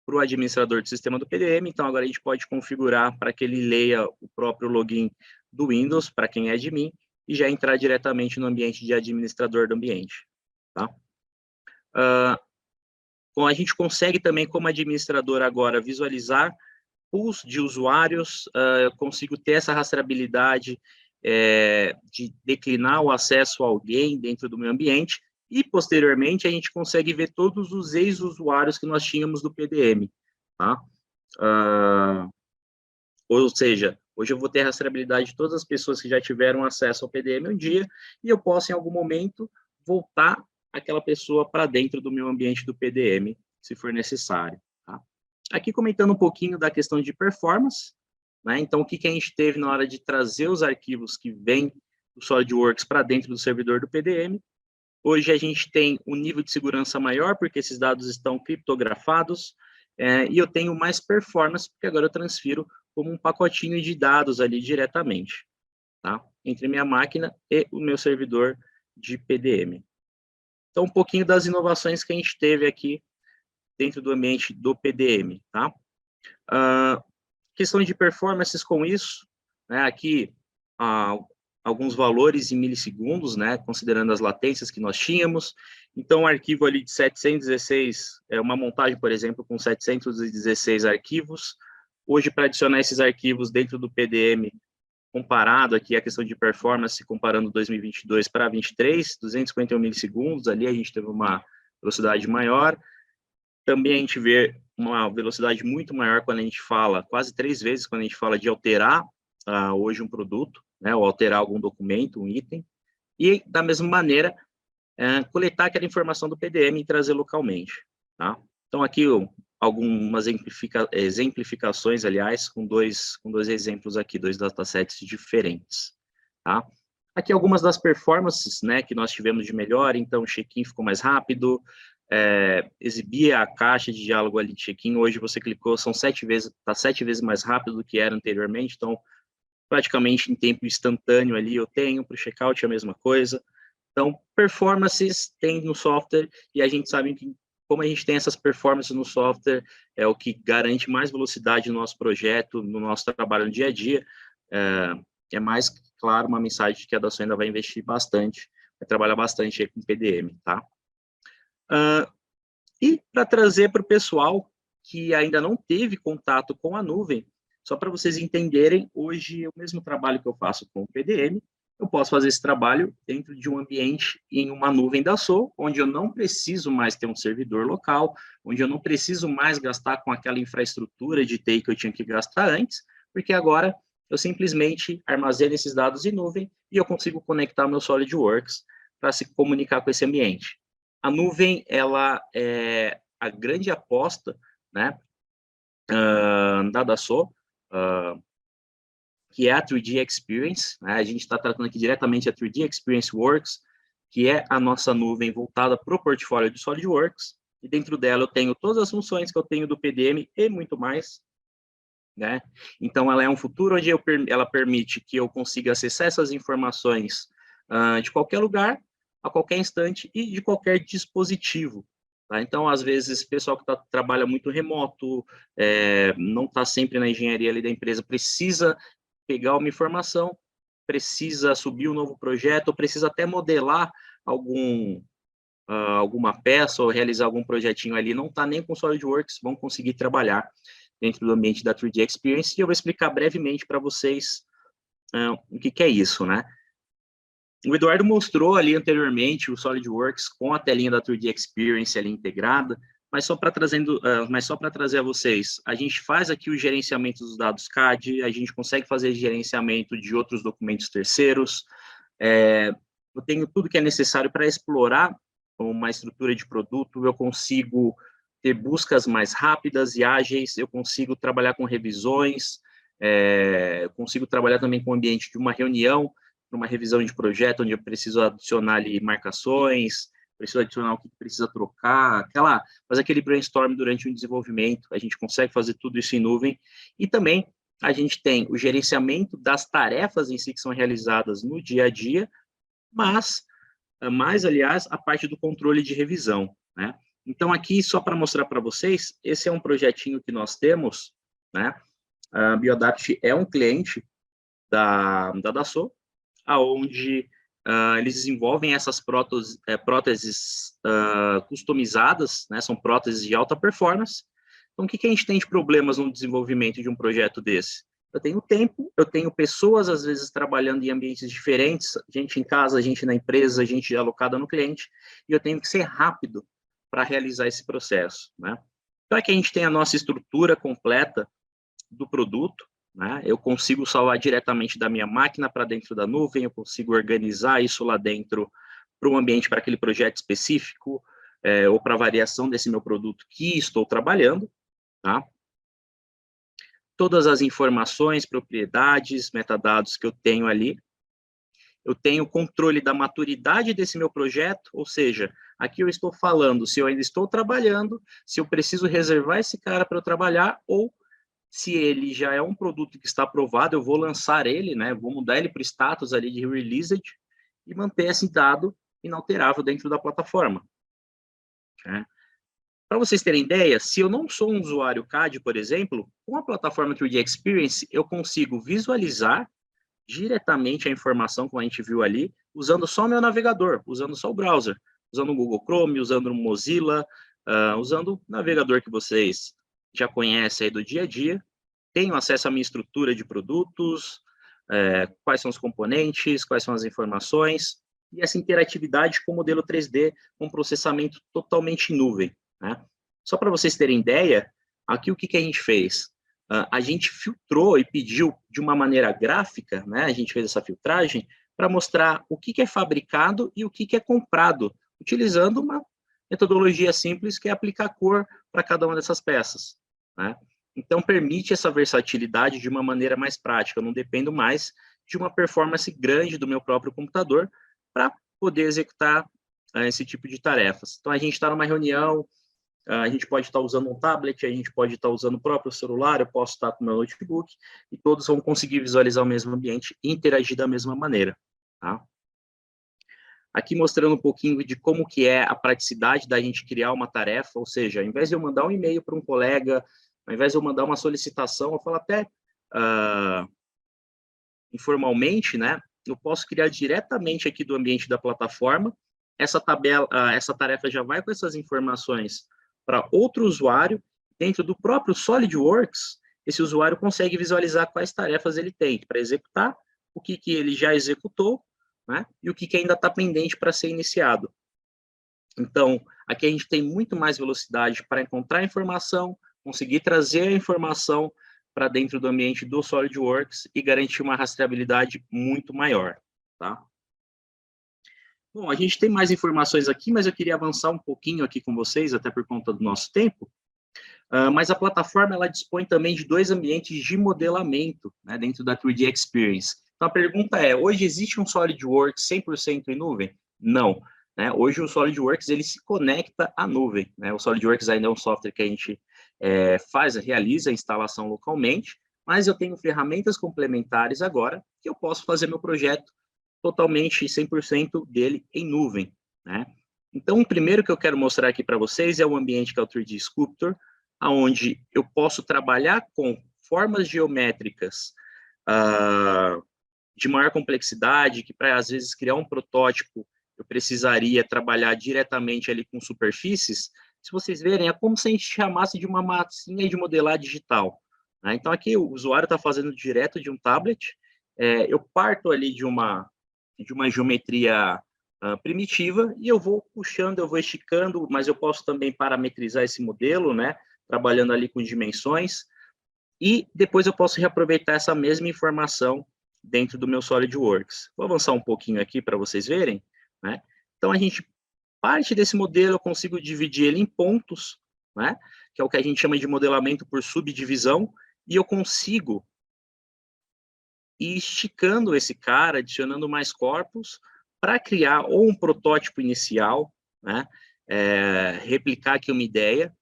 para o administrador do sistema do PDM, então agora a gente pode configurar para que ele leia o próprio login do Windows, para quem é admin, e já entrar diretamente no ambiente de administrador do ambiente, tá? Bom, a gente consegue também, como administrador agora, visualizar pools de usuários, eu consigo ter essa rastreabilidade de declinar o acesso a alguém dentro do meu ambiente, e, posteriormente, a gente consegue ver todos os ex-usuários que nós tínhamos do PDM, tá? Ou seja, hoje eu vou ter a rastreabilidade de todas as pessoas que já tiveram acesso ao PDM um dia, e eu posso, em algum momento, voltar aquela pessoa para dentro do meu ambiente do PDM, se for necessário, tá? Aqui comentando um pouquinho da questão de performance, né? Então, o que a gente teve na hora de trazer os arquivos que vêm do SolidWorks para dentro do servidor do PDM. Hoje a gente tem um nível de segurança maior, porque esses dados estão criptografados, e eu tenho mais performance, porque agora eu transfiro como um pacotinho de dados ali diretamente, tá? Entre minha máquina e o meu servidor de PDM. Então, um pouquinho das inovações que a gente teve aqui dentro do ambiente do PDM, tá? Questão de performances com isso, né? Aqui, alguns valores em milissegundos, né, considerando as latências que nós tínhamos. Então, um arquivo ali de 716, uma montagem, por exemplo, com 716 arquivos. Hoje, para adicionar esses arquivos dentro do PDM, comparado aqui a questão de performance, comparando 2022 para 2023, 251 milissegundos, ali a gente teve uma velocidade maior. Também a gente vê uma velocidade muito maior quando a gente fala, quase 3 vezes, quando a gente fala de alterar hoje um produto, né, ou alterar algum documento, um item, e, da mesma maneira, coletar aquela informação do PDM e trazer localmente, tá? Então, aqui, algumas exemplificações, aliás, com dois exemplos aqui, 2 datasets diferentes, tá? Aqui, algumas das performances, né, que nós tivemos de melhor. Então, o check-in ficou mais rápido, exibia a caixa de diálogo ali de check-in. Hoje, você clicou, está 7 vezes mais rápido do que era anteriormente, então, praticamente em tempo instantâneo ali eu tenho, para o checkout a mesma coisa. Então, performances tem no software, e a gente sabe que, como a gente tem essas performances no software, é o que garante mais velocidade no nosso projeto, no nosso trabalho no dia a dia. É mais, claro, uma mensagem de que a Dassault ainda vai investir bastante, vai trabalhar bastante aí com PDM, tá? E, para trazer para o pessoal que ainda não teve contato com a nuvem, só para vocês entenderem, hoje o mesmo trabalho que eu faço com o PDM, eu posso fazer esse trabalho dentro de um ambiente em uma nuvem da SO, onde eu não preciso mais ter um servidor local, onde eu não preciso mais gastar com aquela infraestrutura de TI que eu tinha que gastar antes, porque agora eu simplesmente armazeno esses dados em nuvem e eu consigo conectar meu SolidWorks para se comunicar com esse ambiente. A nuvem, ela é a grande aposta, né, da Dassault, que é a 3D Experience, né? A gente está tratando aqui diretamente a 3D Experience Works, que é a nossa nuvem voltada para o portfólio de SolidWorks, e dentro dela eu tenho todas as funções que eu tenho do PDM e muito mais, né? Então, ela é um futuro onde ela permite que eu consiga acessar essas informações de qualquer lugar, a qualquer instante e de qualquer dispositivo. Tá? Então, às vezes, o pessoal que trabalha muito remoto, não está sempre na engenharia ali da empresa, precisa pegar uma informação, precisa subir um novo projeto, ou precisa até modelar alguma peça ou realizar algum projetinho ali, não está nem com SolidWorks, vão conseguir trabalhar dentro do ambiente da 3D Experience, e eu vou explicar brevemente para vocês o que é isso, né? O Eduardo mostrou ali anteriormente o SolidWorks com a telinha da 3D Experience ali integrada, mas só para trazer a vocês, a gente faz aqui o gerenciamento dos dados CAD, a gente consegue fazer gerenciamento de outros documentos terceiros, eu tenho tudo que é necessário para explorar uma estrutura de produto, eu consigo ter buscas mais rápidas e ágeis, eu consigo trabalhar com revisões, eu consigo trabalhar também com o ambiente de uma reunião, uma revisão de projeto, onde eu preciso adicionar ali marcações, preciso adicionar o que precisa trocar, fazer aquele brainstorm durante o desenvolvimento, a gente consegue fazer tudo isso em nuvem, e também a gente tem o gerenciamento das tarefas em si que são realizadas no dia a dia, mas, aliás, a parte do controle de revisão, né? Então, aqui, só para mostrar para vocês, esse é um projetinho que nós temos, né? A Bioadapt é um cliente da Dassault, onde eles desenvolvem essas próteses customizadas, né? São próteses de alta performance. Então, o que a gente tem de problemas no desenvolvimento de um projeto desse? Eu tenho tempo, eu tenho pessoas, às vezes, trabalhando em ambientes diferentes, gente em casa, gente na empresa, gente alocada no cliente, e eu tenho que ser rápido para realizar esse processo, né? Então, aqui a gente tem a nossa estrutura completa do produto, né? Eu consigo salvar diretamente da minha máquina para dentro da nuvem, eu consigo organizar isso lá dentro para um ambiente, para aquele projeto específico, ou para a variação desse meu produto que estou trabalhando, tá? Todas as informações, propriedades, metadados que eu tenho ali, eu tenho controle da maturidade desse meu projeto, ou seja, aqui eu estou falando se eu ainda estou trabalhando, se eu preciso reservar esse cara para eu trabalhar, ou se ele já é um produto que está aprovado, eu vou lançar ele, né? Vou mudar ele para o status ali de released e manter esse dado inalterável dentro da plataforma. Né? Para vocês terem ideia, se eu não sou um usuário CAD, por exemplo, com a plataforma 3D Experience, eu consigo visualizar diretamente a informação, como a gente viu ali, usando só o meu navegador, usando só o browser, usando o Google Chrome, usando o Mozilla, usando o navegador que vocês já conhecem aí do dia a dia, tenho acesso à minha estrutura de produtos, quais são os componentes, quais são as informações, e essa interatividade com o modelo 3D, com processamento totalmente em nuvem, né? Só para vocês terem ideia, aqui o que a gente fez? A gente filtrou e pediu de uma maneira gráfica, né? A gente fez essa filtragem para mostrar o que é fabricado e o que é comprado, utilizando uma metodologia simples que é aplicar cor para cada uma dessas peças, né? Então, permite essa versatilidade de uma maneira mais prática, eu não dependo mais de uma performance grande do meu próprio computador para poder executar esse tipo de tarefas. Então, a gente está numa reunião, a gente pode estar usando um tablet, a gente pode estar usando o próprio celular, eu posso estar com o meu notebook, e todos vão conseguir visualizar o mesmo ambiente e interagir da mesma maneira, tá? Aqui mostrando um pouquinho de como que é a praticidade da gente criar uma tarefa, ou seja, ao invés de eu mandar um e-mail para um colega, ao invés de eu mandar uma solicitação, eu falo até informalmente, né? Eu posso criar diretamente aqui do ambiente da plataforma, essa tarefa já vai com essas informações para outro usuário. Dentro do próprio SolidWorks, esse usuário consegue visualizar quais tarefas ele tem para executar, o que ele já executou, né, e o que ainda está pendente para ser iniciado. Então, aqui a gente tem muito mais velocidade para encontrar informação, conseguir trazer a informação para dentro do ambiente do SolidWorks e garantir uma rastreabilidade muito maior, tá? Bom, a gente tem mais informações aqui, mas eu queria avançar um pouquinho aqui com vocês, até por conta do nosso tempo. Mas a plataforma, ela dispõe também de 2 ambientes de modelamento, né, dentro da 3D Experience. Então, a pergunta é, hoje existe um SolidWorks 100% em nuvem? Não. Né? Hoje o SolidWorks, ele se conecta à nuvem. Né? O SolidWorks ainda é um software que a gente realiza a instalação localmente, mas eu tenho ferramentas complementares agora que eu posso fazer meu projeto totalmente 100% dele em nuvem. Né? Então, o primeiro que eu quero mostrar aqui para vocês é o ambiente que é o 3D Sculptor, onde eu posso trabalhar com formas geométricas de maior complexidade, que para, às vezes, criar um protótipo, eu precisaria trabalhar diretamente ali com superfícies. Se vocês verem, é como se a gente chamasse de uma massinha de modelar digital. Né? Então, aqui o usuário está fazendo direto de um tablet, eu parto ali de uma geometria primitiva, e eu vou puxando, eu vou esticando, mas eu posso também parametrizar esse modelo, né, trabalhando ali com dimensões, e depois eu posso reaproveitar essa mesma informação dentro do meu SolidWorks. Vou avançar um pouquinho aqui para vocês verem, né? Então, a gente parte desse modelo, eu consigo dividir ele em pontos, né, que é o que a gente chama de modelamento por subdivisão, e eu consigo ir esticando esse cara, adicionando mais corpos, para criar ou um protótipo inicial, né, replicar aqui uma ideia,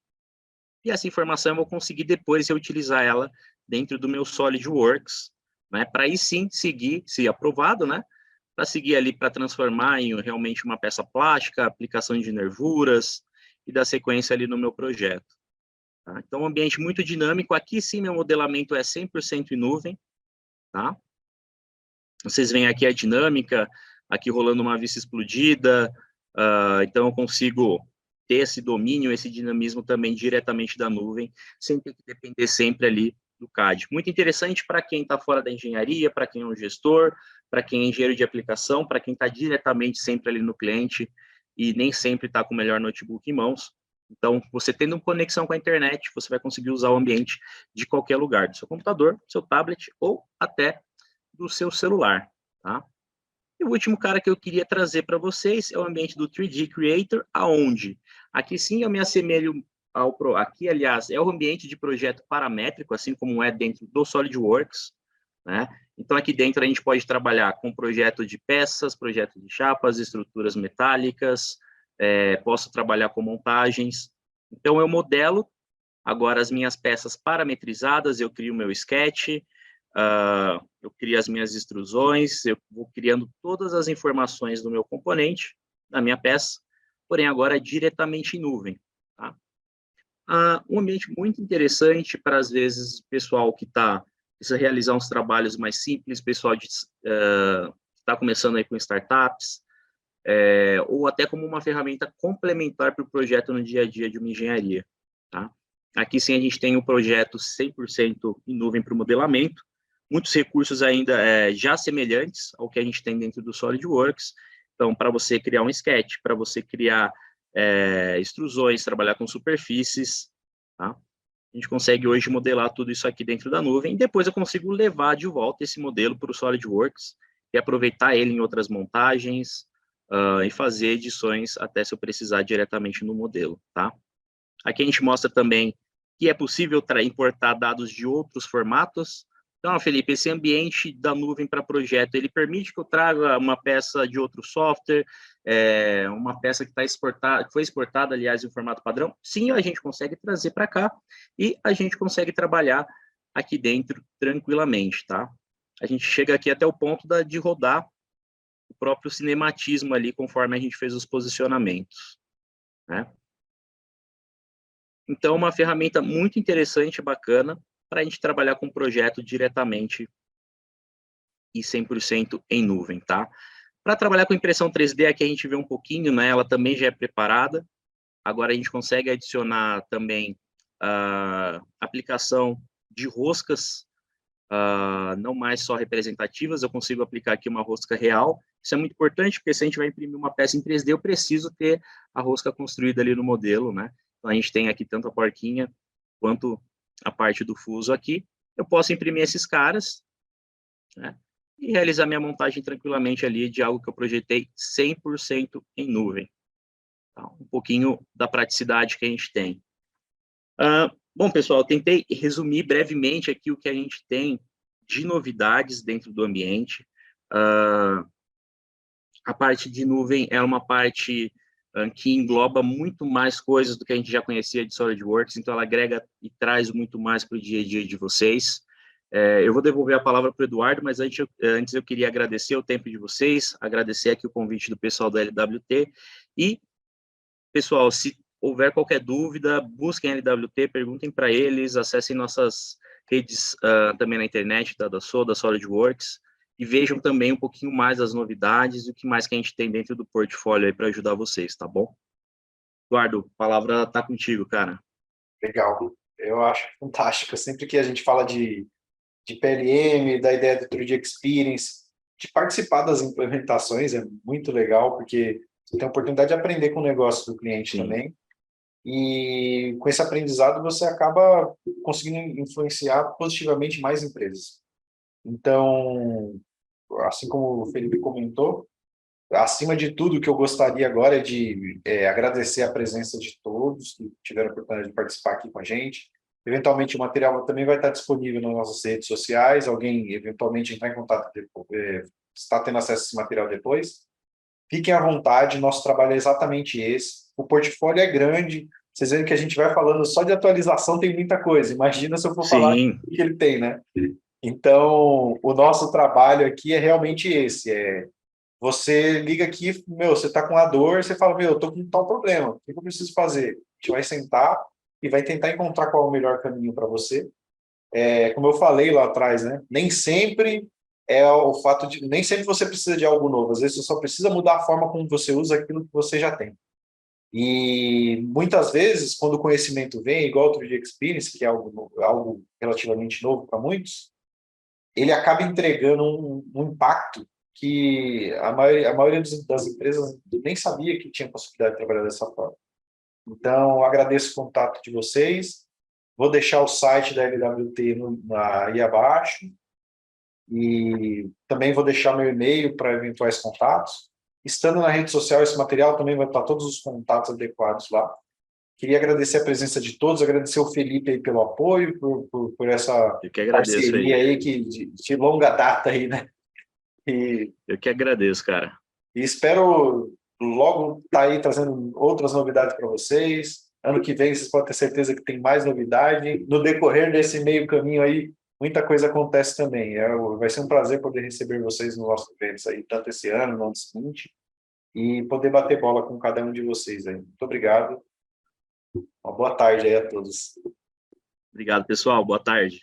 e essa informação eu vou conseguir depois utilizar ela dentro do meu SolidWorks, né, para aí sim seguir, se aprovado, né, para seguir ali para transformar em realmente uma peça plástica, aplicação de nervuras, e dar sequência ali no meu projeto. Tá? Então, um ambiente muito dinâmico. Aqui sim, meu modelamento é 100% em nuvem. Tá? Vocês veem aqui a dinâmica, aqui rolando uma vista explodida, então eu consigo ter esse domínio, esse dinamismo também diretamente da nuvem, sem ter que depender sempre ali do CAD. Muito interessante para quem está fora da engenharia, para quem é um gestor, para quem é engenheiro de aplicação, para quem está diretamente sempre ali no cliente e nem sempre está com o melhor notebook em mãos. Então, você tendo conexão com a internet, você vai conseguir usar o ambiente de qualquer lugar, do seu computador, do seu tablet ou até do seu celular, tá? E o último cara que eu queria trazer para vocês é o ambiente do 3D Creator, aonde aqui sim eu me assemelho aqui, aliás, é o ambiente de projeto paramétrico, assim como é dentro do SolidWorks, né? Então, aqui dentro a gente pode trabalhar com projeto de peças, projeto de chapas, estruturas metálicas, posso trabalhar com montagens. Então, eu modelo agora as minhas peças parametrizadas, eu crio o meu sketch, eu crio as minhas extrusões, eu vou criando todas as informações do meu componente, da minha peça, porém agora diretamente em nuvem. Tá? Um ambiente muito interessante para, às vezes, o pessoal que precisa realizar uns trabalhos mais simples, pessoal que está começando aí com startups, ou até como uma ferramenta complementar para o projeto no dia a dia de uma engenharia. Tá? Aqui sim a gente tem um projeto 100% em nuvem para o modelamento, muitos recursos ainda já semelhantes ao que a gente tem dentro do SolidWorks. Então, para você criar um sketch, para você criar extrusões, trabalhar com superfícies, tá? A gente consegue hoje modelar tudo isso aqui dentro da nuvem, e depois eu consigo levar de volta esse modelo para o SolidWorks e aproveitar ele em outras montagens e fazer edições até se eu precisar diretamente no modelo, tá? Aqui a gente mostra também que é possível importar dados de outros formatos. Então, Felipe, esse ambiente da nuvem para projeto, ele permite que eu traga uma peça de outro software, uma peça que foi exportada, aliás, em formato padrão? Sim, a gente consegue trazer para cá e a gente consegue trabalhar aqui dentro tranquilamente, tá? A gente chega aqui até o ponto de rodar o próprio cinematismo ali, conforme a gente fez os posicionamentos, né? Então, uma ferramenta muito interessante e bacana para a gente trabalhar com o projeto diretamente e 100% em nuvem, tá? Para trabalhar com impressão 3D, aqui a gente vê um pouquinho, né? Ela também já é preparada. Agora a gente consegue adicionar também aplicação de roscas, não mais só representativas, eu consigo aplicar aqui uma rosca real. Isso é muito importante, porque se a gente vai imprimir uma peça em 3D, eu preciso ter a rosca construída ali no modelo, né? Então, a gente tem aqui tanto a porquinha quanto a parte do fuso aqui. Eu posso imprimir esses caras, né? E realizar minha montagem tranquilamente ali de algo que eu projetei 100% em nuvem. Então, um pouquinho da praticidade que a gente tem. Bom, pessoal, eu tentei resumir brevemente aqui o que a gente tem de novidades dentro do ambiente. A parte de nuvem é uma parte que engloba muito mais coisas do que a gente já conhecia de SolidWorks, então ela agrega e traz muito mais para o dia a dia de vocês. Eu vou devolver a palavra para o Eduardo, mas antes eu queria agradecer o tempo de vocês, agradecer aqui o convite do pessoal da LWT, e, pessoal, se houver qualquer dúvida, busquem a LWT, perguntem para eles, acessem nossas redes também na internet, da SolidWorks, e vejam também um pouquinho mais as novidades e o que mais que a gente tem dentro do portfólio aí para ajudar vocês, tá bom? Eduardo, a palavra tá contigo, cara. Legal, eu acho fantástico. Sempre que a gente fala de PLM, da ideia do 3D Experience, de participar das implementações, é muito legal, porque você tem a oportunidade de aprender com o negócio do cliente também, e com esse aprendizado você acaba conseguindo influenciar positivamente mais empresas. Então, assim como o Felipe comentou, acima de tudo, o que eu gostaria agora é de agradecer a presença de todos que tiveram a oportunidade de participar aqui com a gente. Eventualmente, o material também vai estar disponível nas nossas redes sociais. Alguém, eventualmente, entrar em contato, está tendo acesso a esse material depois. Fiquem à vontade, nosso trabalho é exatamente esse. O portfólio é grande. Vocês veem que a gente vai falando só de atualização, tem muita coisa. Imagina se eu for falar o que ele tem, né? Então, o nosso trabalho aqui é realmente esse. Você liga aqui, você está com a dor, você fala, eu estou com tal problema, o que eu preciso fazer? A gente vai sentar e vai tentar encontrar qual é o melhor caminho para você. Como eu falei lá atrás, né? Nem sempre nem sempre você precisa de algo novo, às vezes você só precisa mudar a forma como você usa aquilo que você já tem. E muitas vezes, quando o conhecimento vem, igual o 3D Experience, que é algo relativamente novo para muitos, ele acaba entregando um impacto que a maioria das empresas nem sabia que tinha possibilidade de trabalhar dessa forma. Então, agradeço o contato de vocês, vou deixar o site da LWT aí abaixo, e também vou deixar meu e-mail para eventuais contatos. Estando na rede social, esse material também vai estar todos os contatos adequados lá. Queria agradecer a presença de todos, agradecer o Felipe aí pelo apoio, por essa parceria aí de longa data aí, né? Eu que agradeço, cara. E espero logo estar aí trazendo outras novidades para vocês. Ano que vem vocês podem ter certeza que tem mais novidade. No decorrer desse meio caminho aí, muita coisa acontece também. Vai ser um prazer poder receber vocês nos nossos eventos aí, tanto esse ano, no ano seguinte, e poder bater bola com cada um de vocês aí. Muito obrigado. Uma boa tarde aí a todos. Obrigado, pessoal. Boa tarde.